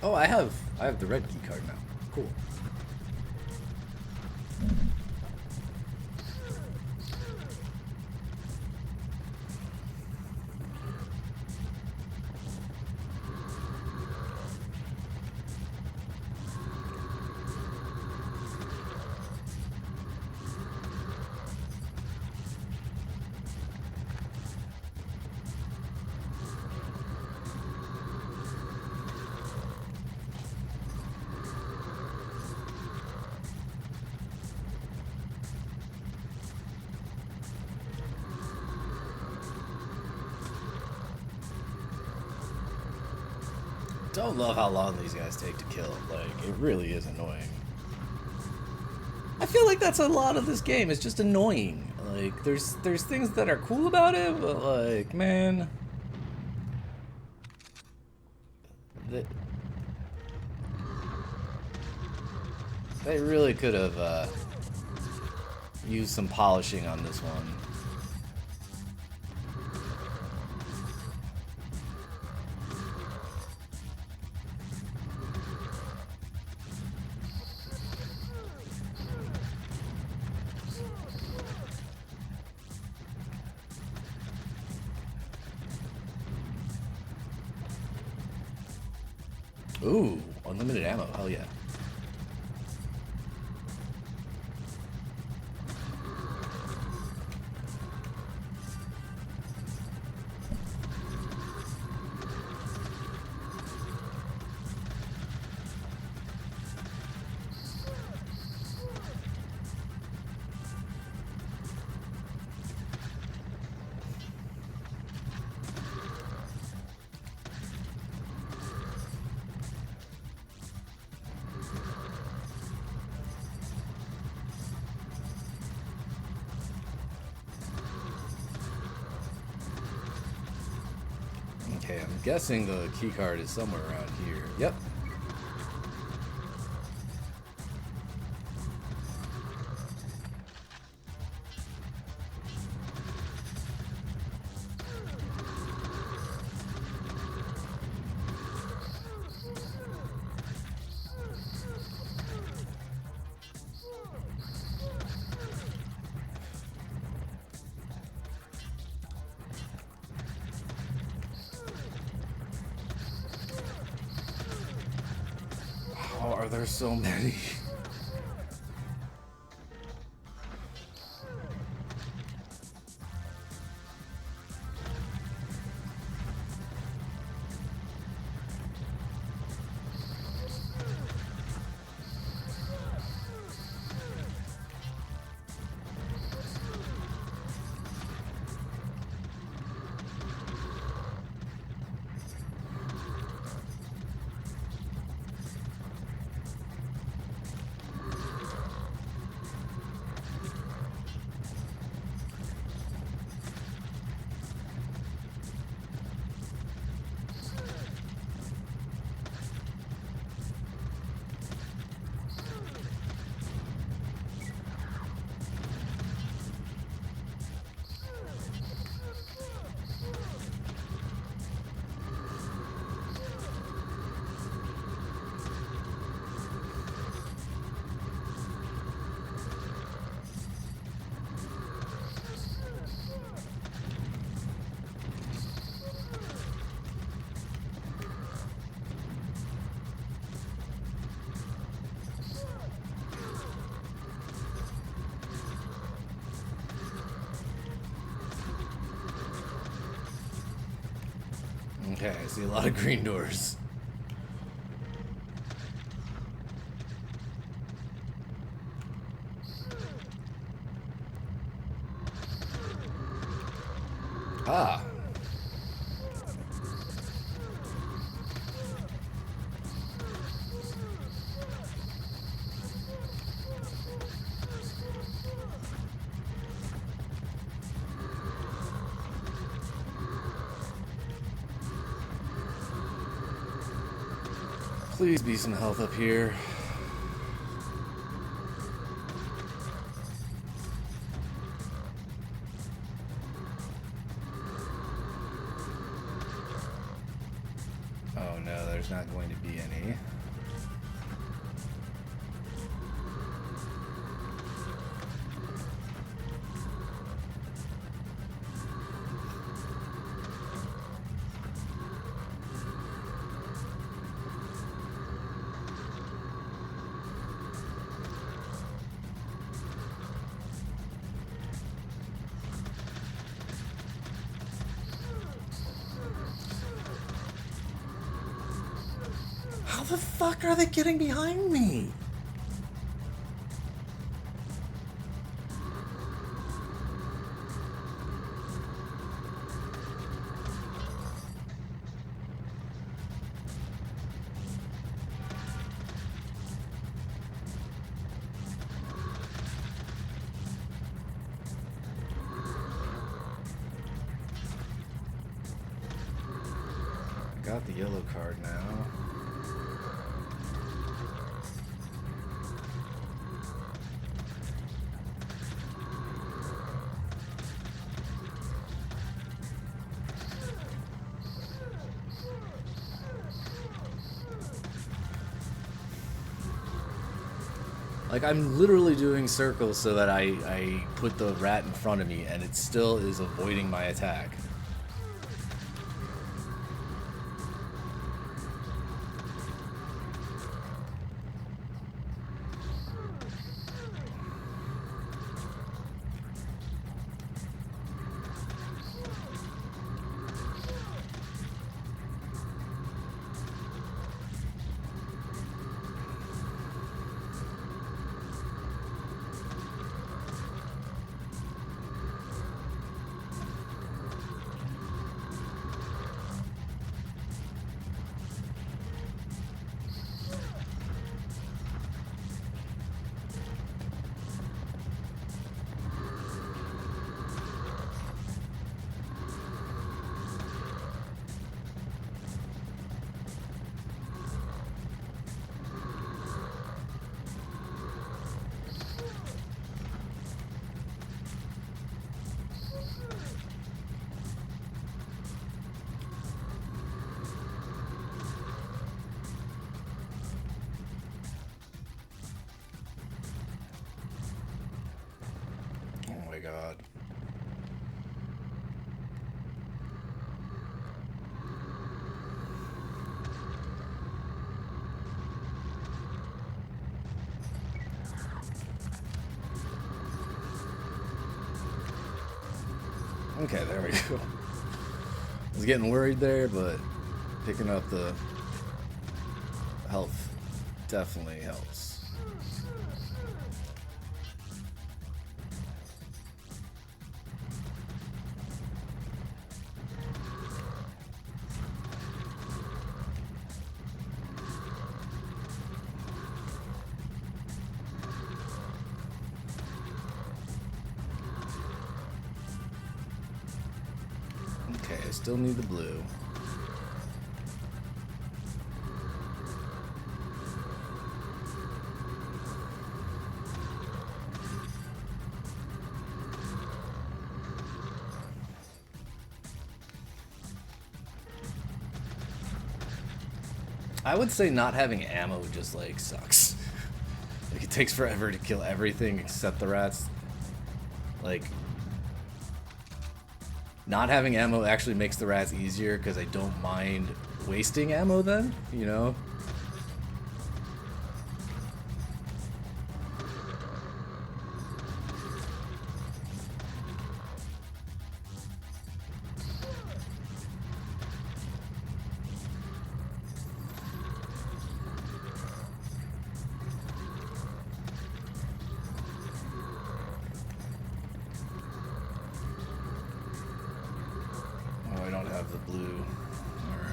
Oh, I have the red key card now. Cool. Don't love how long these guys take to kill. Like, it really is annoying. I feel like that's a lot of this game. It's just annoying. Like, there's things that are cool about it, but like, man, they really could have used some polishing on this one. Ooh, unlimited ammo, hell yeah. Okay, I'm guessing the key card is somewhere around here. Yep. Oh, are there so many? Okay, I see a lot of green doors. Aha! Please be some health up here. Oh no, there's not going to be any. How the fuck are they getting behind me? Got the yellow card now. Like, I'm literally doing circles so that I put the rat in front of me, and it still is avoiding my attack. God. Okay, there we go. I was getting worried there, but picking up the health definitely helps. Okay, I still need the blue. I would say not having ammo just like sucks. Like, it takes forever to kill everything except the rats. Like, not having ammo actually makes the rats easier because I don't mind wasting ammo then, you know? we don't have the blue. Alright.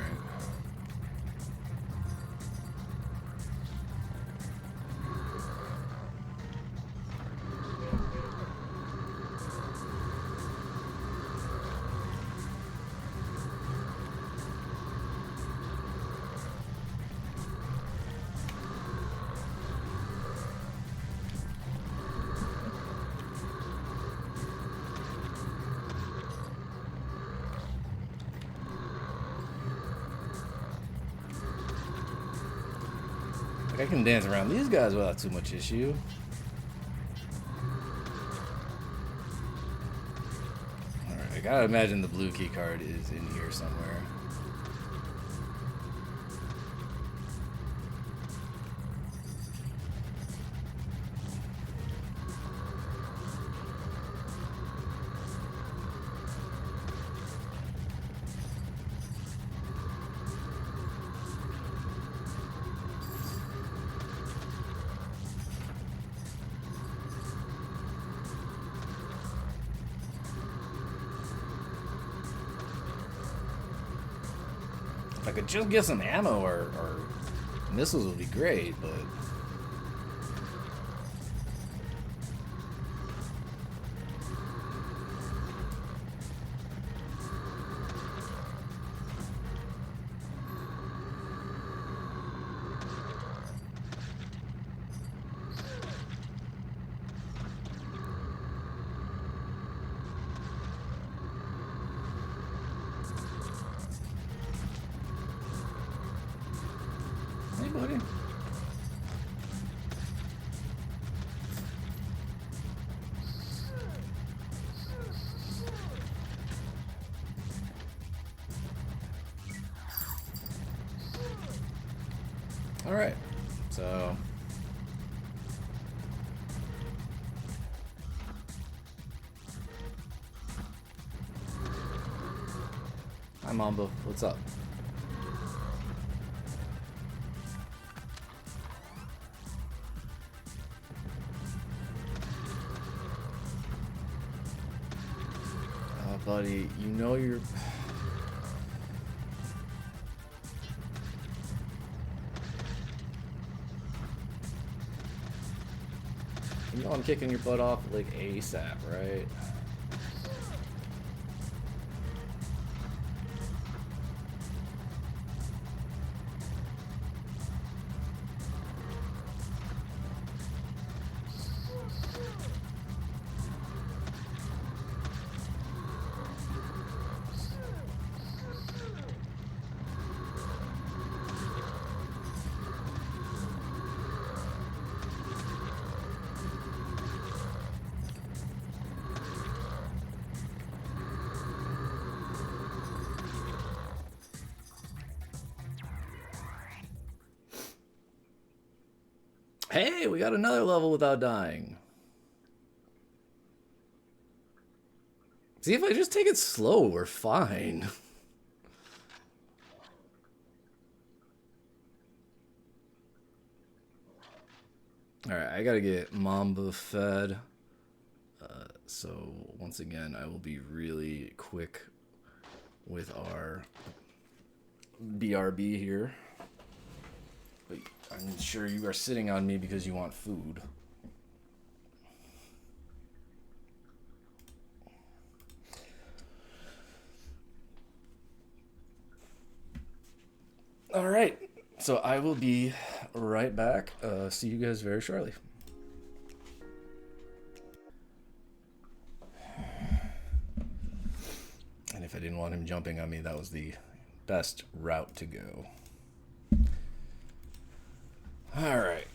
I can dance around these guys without too much issue. Alright, I gotta imagine the blue key card is in here somewhere. If I could just get some ammo or missiles would be great, but... Hey, buddy. All right, so hi, Mambo. What's up? Buddy, you know you're... You know I'm kicking your butt off like ASAP, right? Hey, we got another level without dying. See, if I just take it slow, we're fine. Alright, I gotta get Mamba fed. So, once again, I will be really quick with our BRB here. But I'm sure you are sitting on me because you want food. All right, so I will be right back. See you guys very shortly. And if I didn't want him jumping on me, that was the best route to go. All right.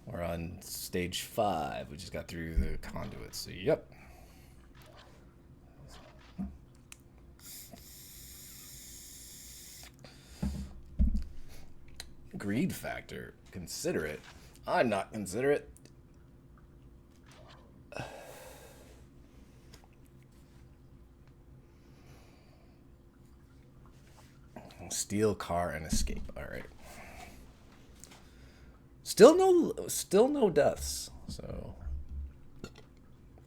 We're on stage 5. We just got through the conduits. So, yep. Greed factor. Considerate. I'm not considerate. Steal car and escape. All right. Still no deaths. So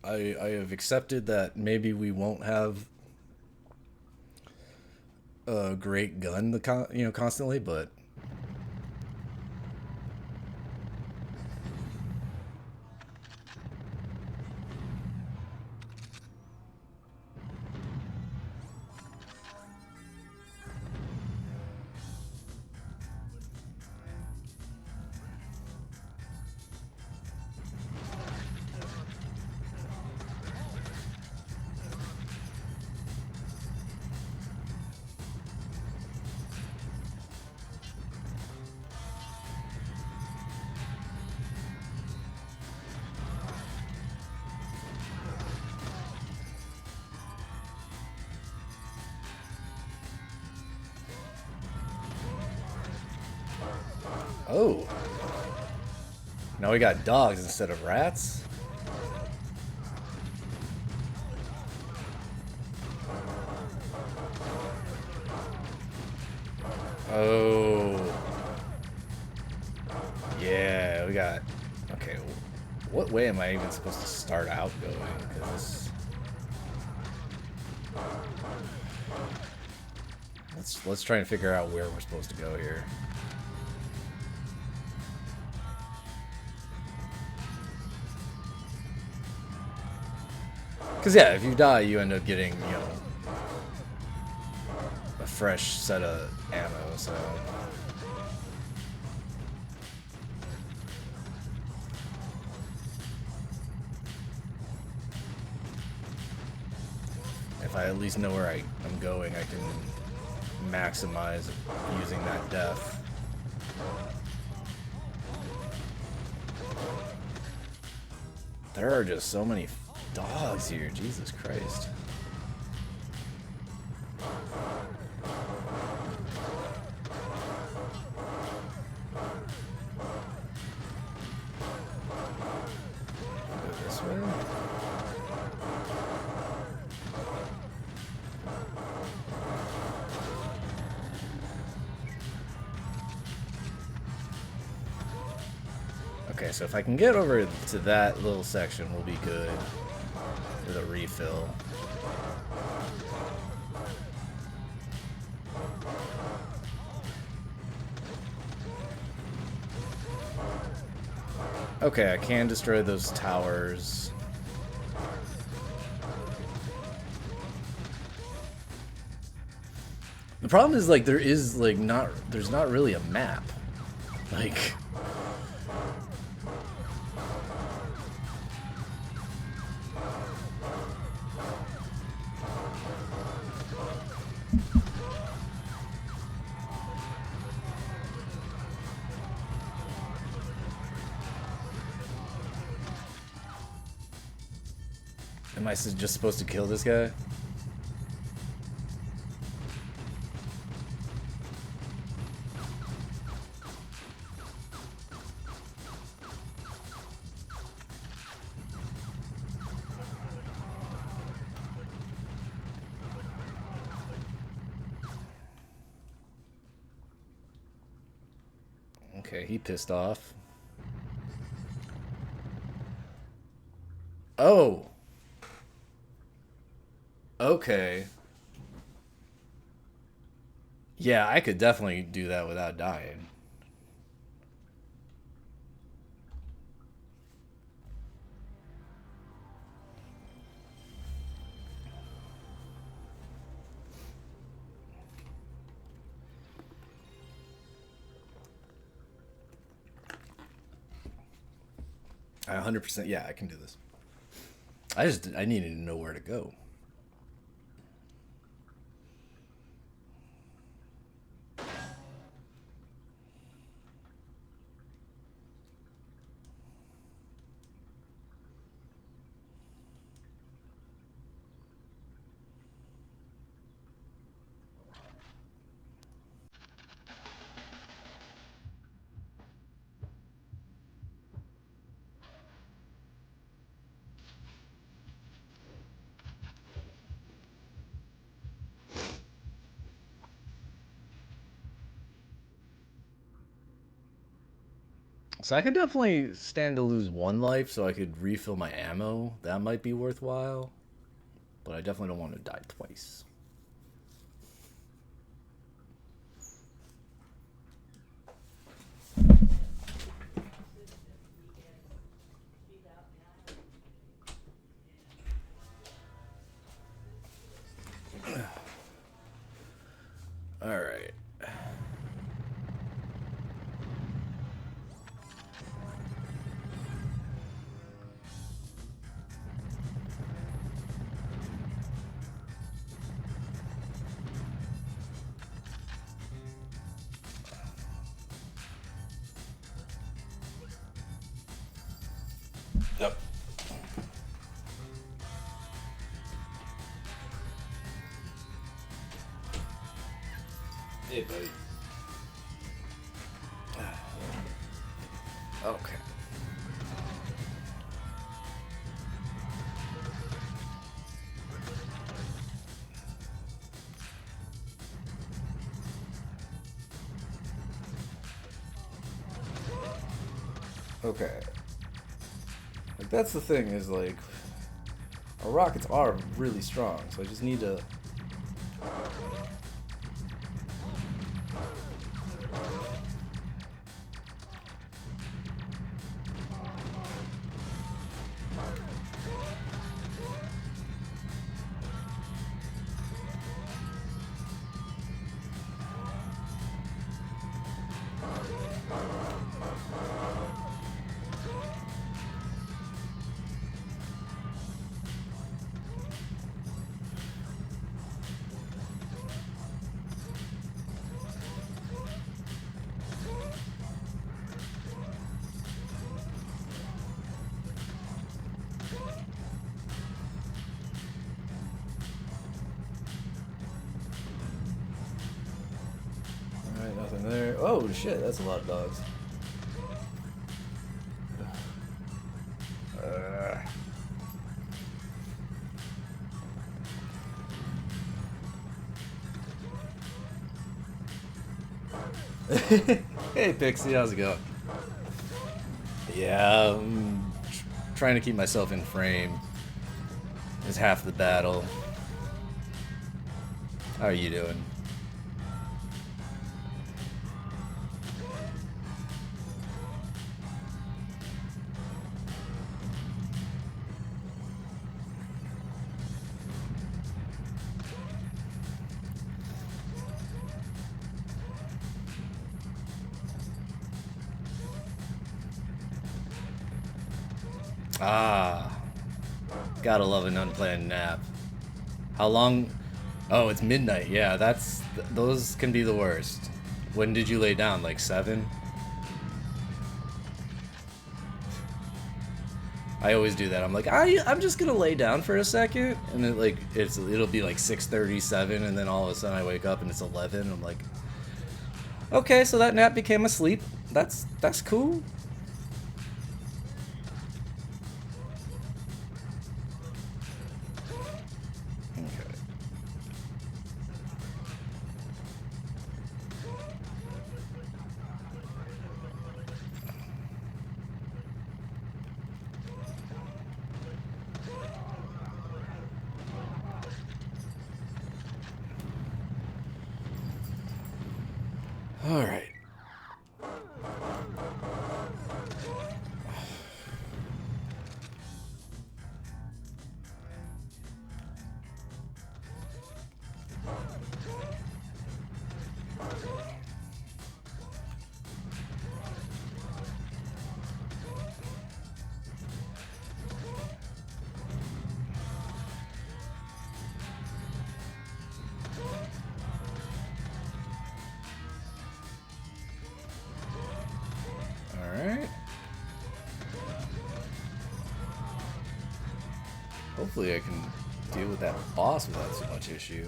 I have accepted that maybe we won't have a great gun, constantly, but oh, now we got dogs instead of rats. Oh, yeah, we got. Okay, what way am I even supposed to start out going? Because let's try and figure out where we're supposed to go here. Because yeah, if you die, you end up getting, a fresh set of ammo. So if I at least know where I'm going, I can maximize using that death. There are just so many dogs here, Jesus Christ. Go this way. Okay, so if I can get over to that little section, we'll be good with a refill. Okay, I can destroy those towers. The problem is, like, there's not really a map. Like, am I just supposed to kill this guy? Okay, he pissed off. Oh! Okay. Yeah, I could definitely do that without dying. I 100%, yeah, I can do this. I needed to know where to go. So I could definitely stand to lose 1 life so I could refill my ammo. That might be worthwhile. But I definitely don't want to die twice. Alright. Yep. Hey, buddy. Okay. Okay. Like, that's the thing, is like, our rockets are really strong, so I just need to... Alright, nothing there. Oh shit, that's a lot of dogs. Hey Pixie, how's it going? Yeah, I'm trying to keep myself in frame is half the battle. How are you doing? Ah, gotta love an unplanned nap. How long? Oh, it's midnight. Yeah, those can be the worst. When did you lay down? Like 7? I always do that. I'm like, I'm just gonna lay down for a second, and then like it'll be like 6:37, and then all of a sudden I wake up and it's 11. And I'm like, okay, so that nap became a sleep. That's cool. All right. Alright. Hopefully I can deal with that boss without too much issue.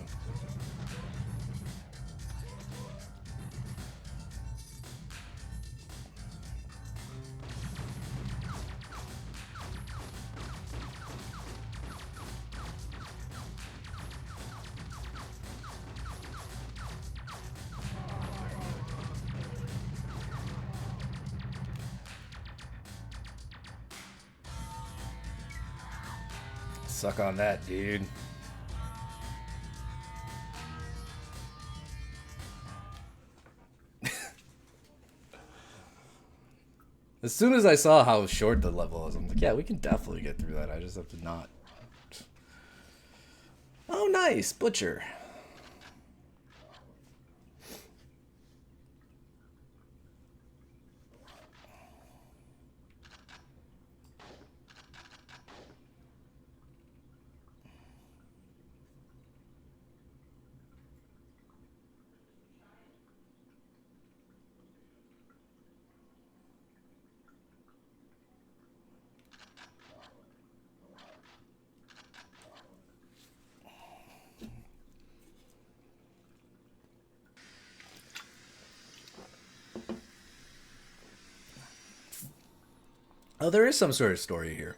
Suck on that, dude. As soon as I saw how short the level was, I'm like, yeah, we can definitely get through that. I just have to not. Oh, nice. Butcher. Oh, there is some sort of story here.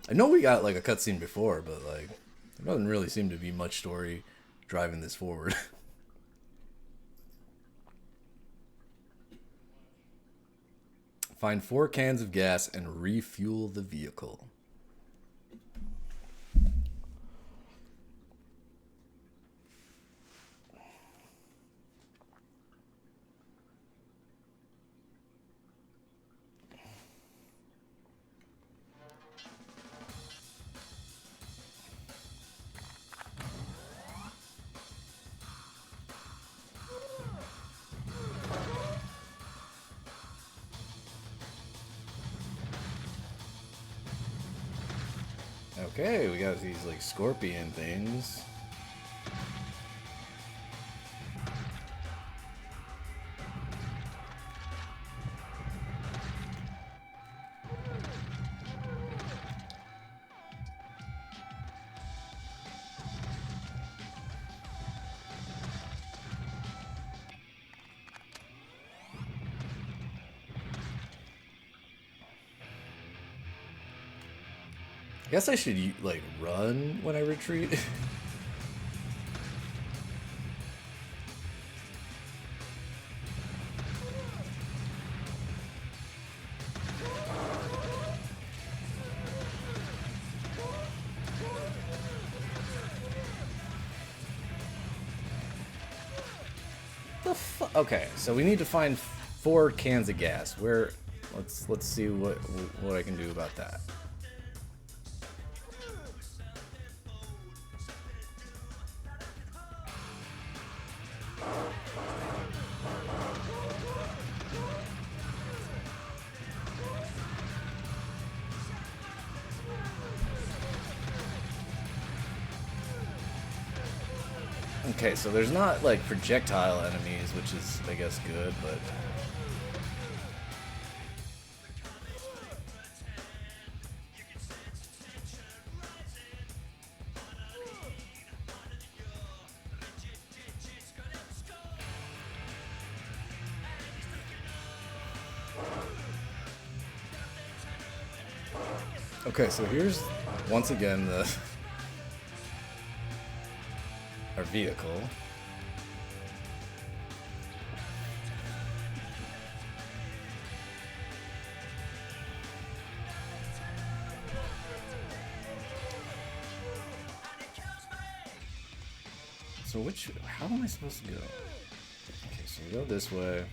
I know we got like a cutscene before, but like there doesn't really seem to be much story driving this forward. Find 4 cans of gas and refuel the vehicle. Okay, we got these like scorpion things. I guess I should like run when I retreat. The fuck? Okay, so we need to find 4 cans of gas. Where? Let's see what I can do about that. Okay, so there's not like projectile enemies, which is, I guess, good, but okay, so here's once again our vehicle. So how am I supposed to go? Okay, so we go this way.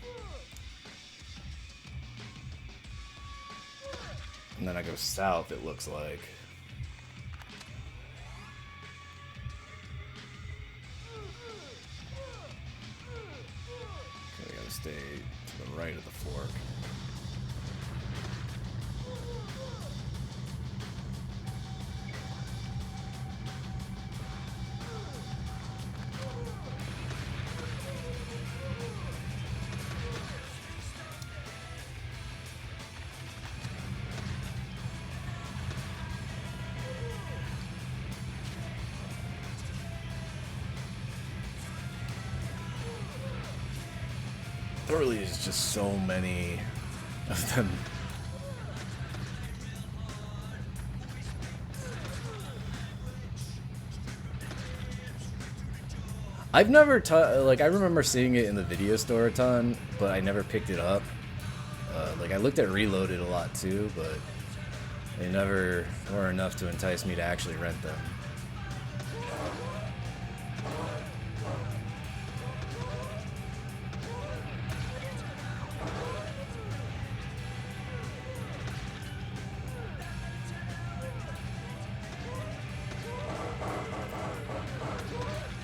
And then I go south, it looks like. Okay, we gotta stay to the right of the fork. There really is just so many of them. I've never like I remember seeing it in the video store a ton, but I never picked it up. Like I looked at Reloaded a lot too, but They never were enough to entice me to actually rent them.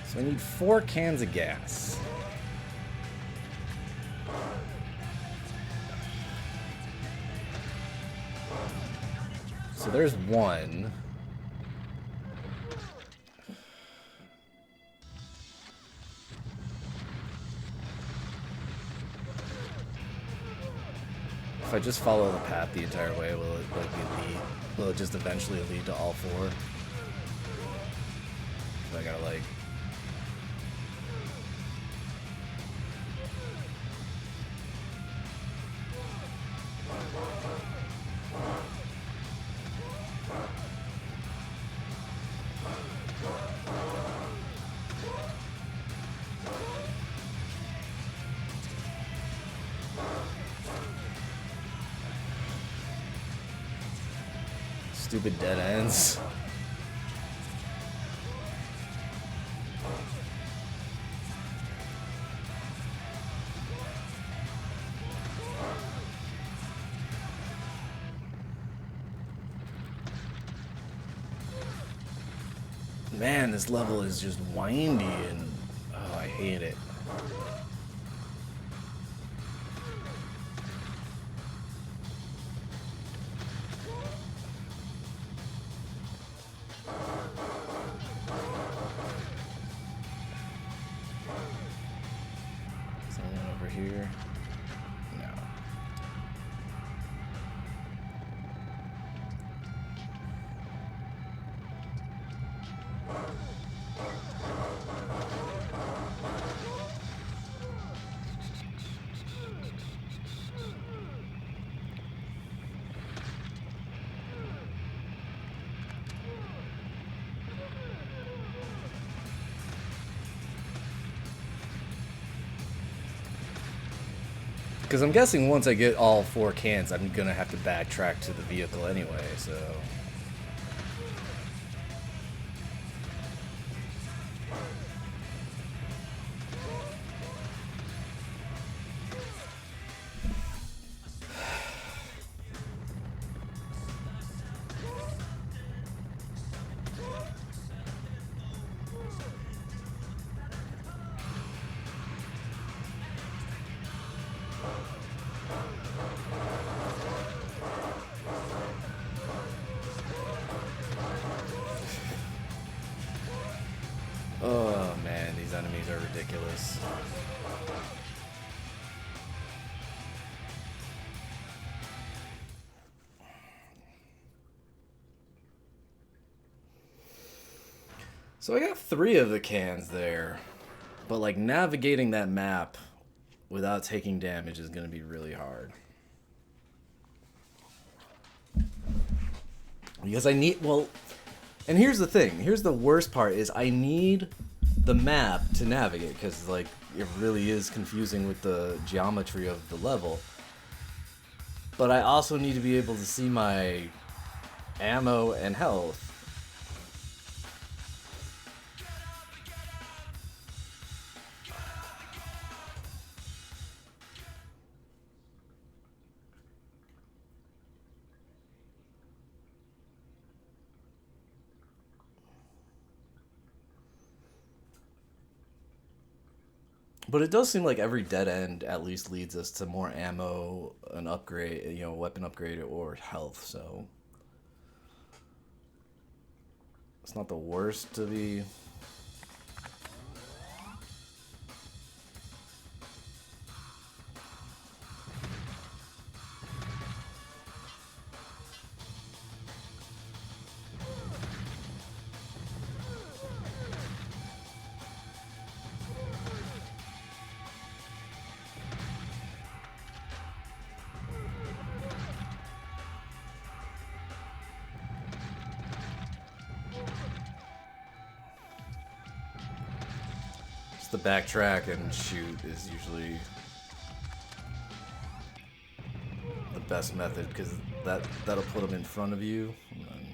So I need 4 cans of gas. So there's 1. If I just follow the path the entire way, will it like lead? Will it just eventually lead to all 4? So I gotta like. Stupid dead ends. Man, this level is just windy and oh, I hate it. Here. No. Because I'm guessing once I get all 4 cans, I'm gonna have to backtrack to the vehicle anyway, so. Oh man, these enemies are ridiculous. So I got 3 of the cans there, but like navigating that map without taking damage is going to be really hard. Because I need, well, and here's the thing, here's the worst part is I need the map to navigate because like it really is confusing with the geometry of the level. But I also need to be able to see my ammo and health. But it does seem like every dead end at least leads us to more ammo, an upgrade, you know, weapon upgrade, or health, so it's not the worst to be. The backtrack and shoot is usually the best method because that'll put him in front of you. And then...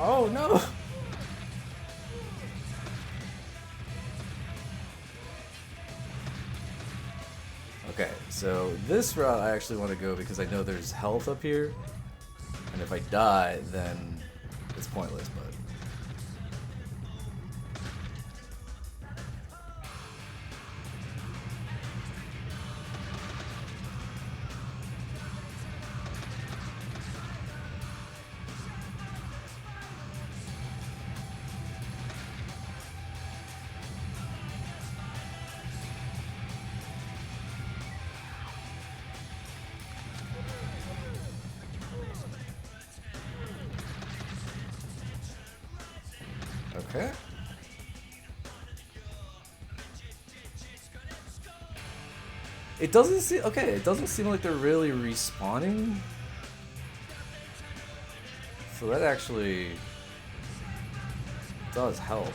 Oh no! Okay, so this route I actually want to go because I know there's health up here, and if I die, then it's pointless, but... Okay. It doesn't seem... Okay, it doesn't seem like they're really respawning. So that actually does help.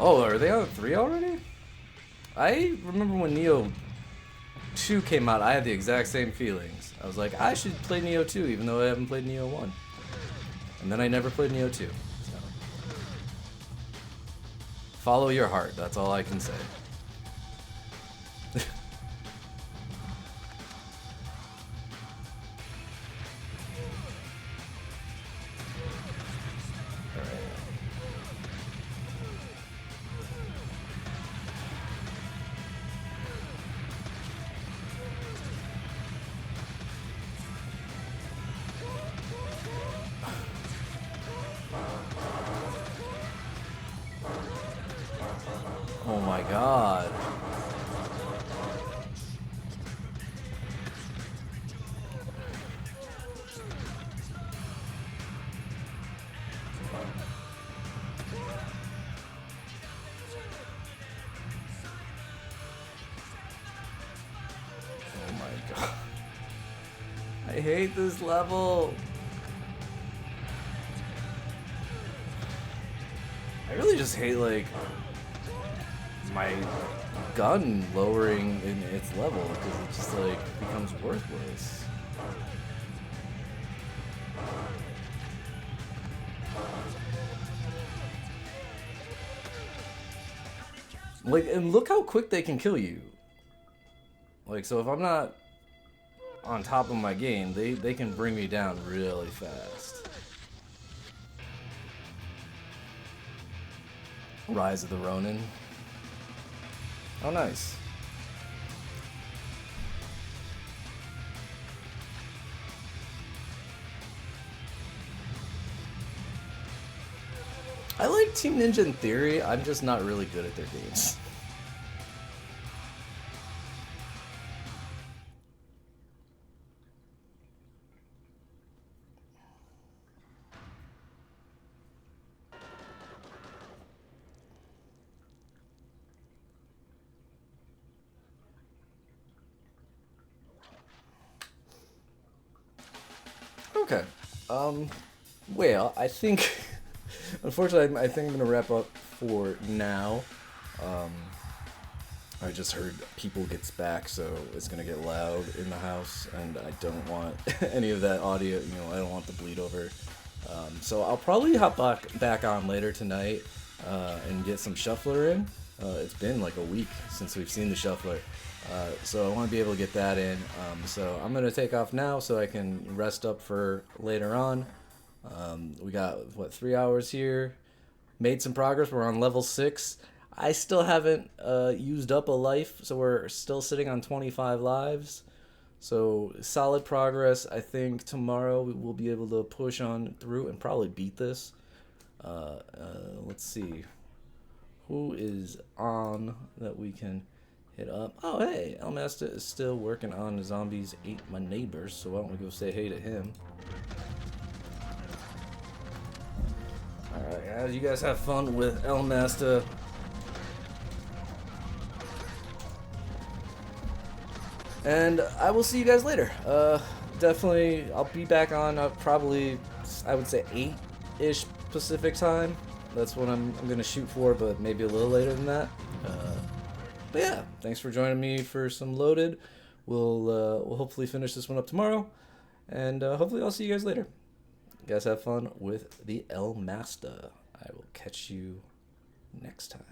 Oh, are they on 3 already? I remember when Neo 2 came out, I had the exact same feelings. I was like, I should play Neo 2 even though I haven't played Neo 1. And then I never played Neo 2. So. Follow your heart, that's all I can say. Oh my god. Oh my god. I hate this level. I really just hate, like, my gun lowering in its level because it just, like, becomes worthless. Like, and look how quick they can kill you. Like, so if I'm not on top of my game, they can bring me down really fast. Rise of the Ronin. Oh, nice. I like Team Ninja in theory, I'm just not really good at their games. Okay. Well, I think, unfortunately, I think I'm gonna wrap up for now. I just heard people gets back, so it's gonna get loud in the house, and I don't want any of that audio. You know, I don't want the bleed over. So I'll probably hop back on later tonight and get some shuffler in. It's been like a week since we've seen the shuffler. So I want to be able to get that in. So I'm going to take off now so I can rest up for later on. We got, what, 3 hours here. Made some progress. We're on level 6. I still haven't used up a life, so we're still sitting on 25 lives. So solid progress. I think tomorrow we will be able to push on through and probably beat this. Let's see. Who is on that we can hit up? Oh, hey, El Master is still working on the Zombies Ate My Neighbors, so why don't we go say hey to him? Alright, guys, you guys have fun with El Master. And I will see you guys later. Definitely, I'll be back on probably, I would say 8-ish Pacific time. That's what I'm gonna shoot for, but maybe a little later than that. But yeah, thanks for joining me for some Loaded. We'll hopefully finish this one up tomorrow, and hopefully I'll see you guys later. You guys have fun with the El Master. I will catch you next time.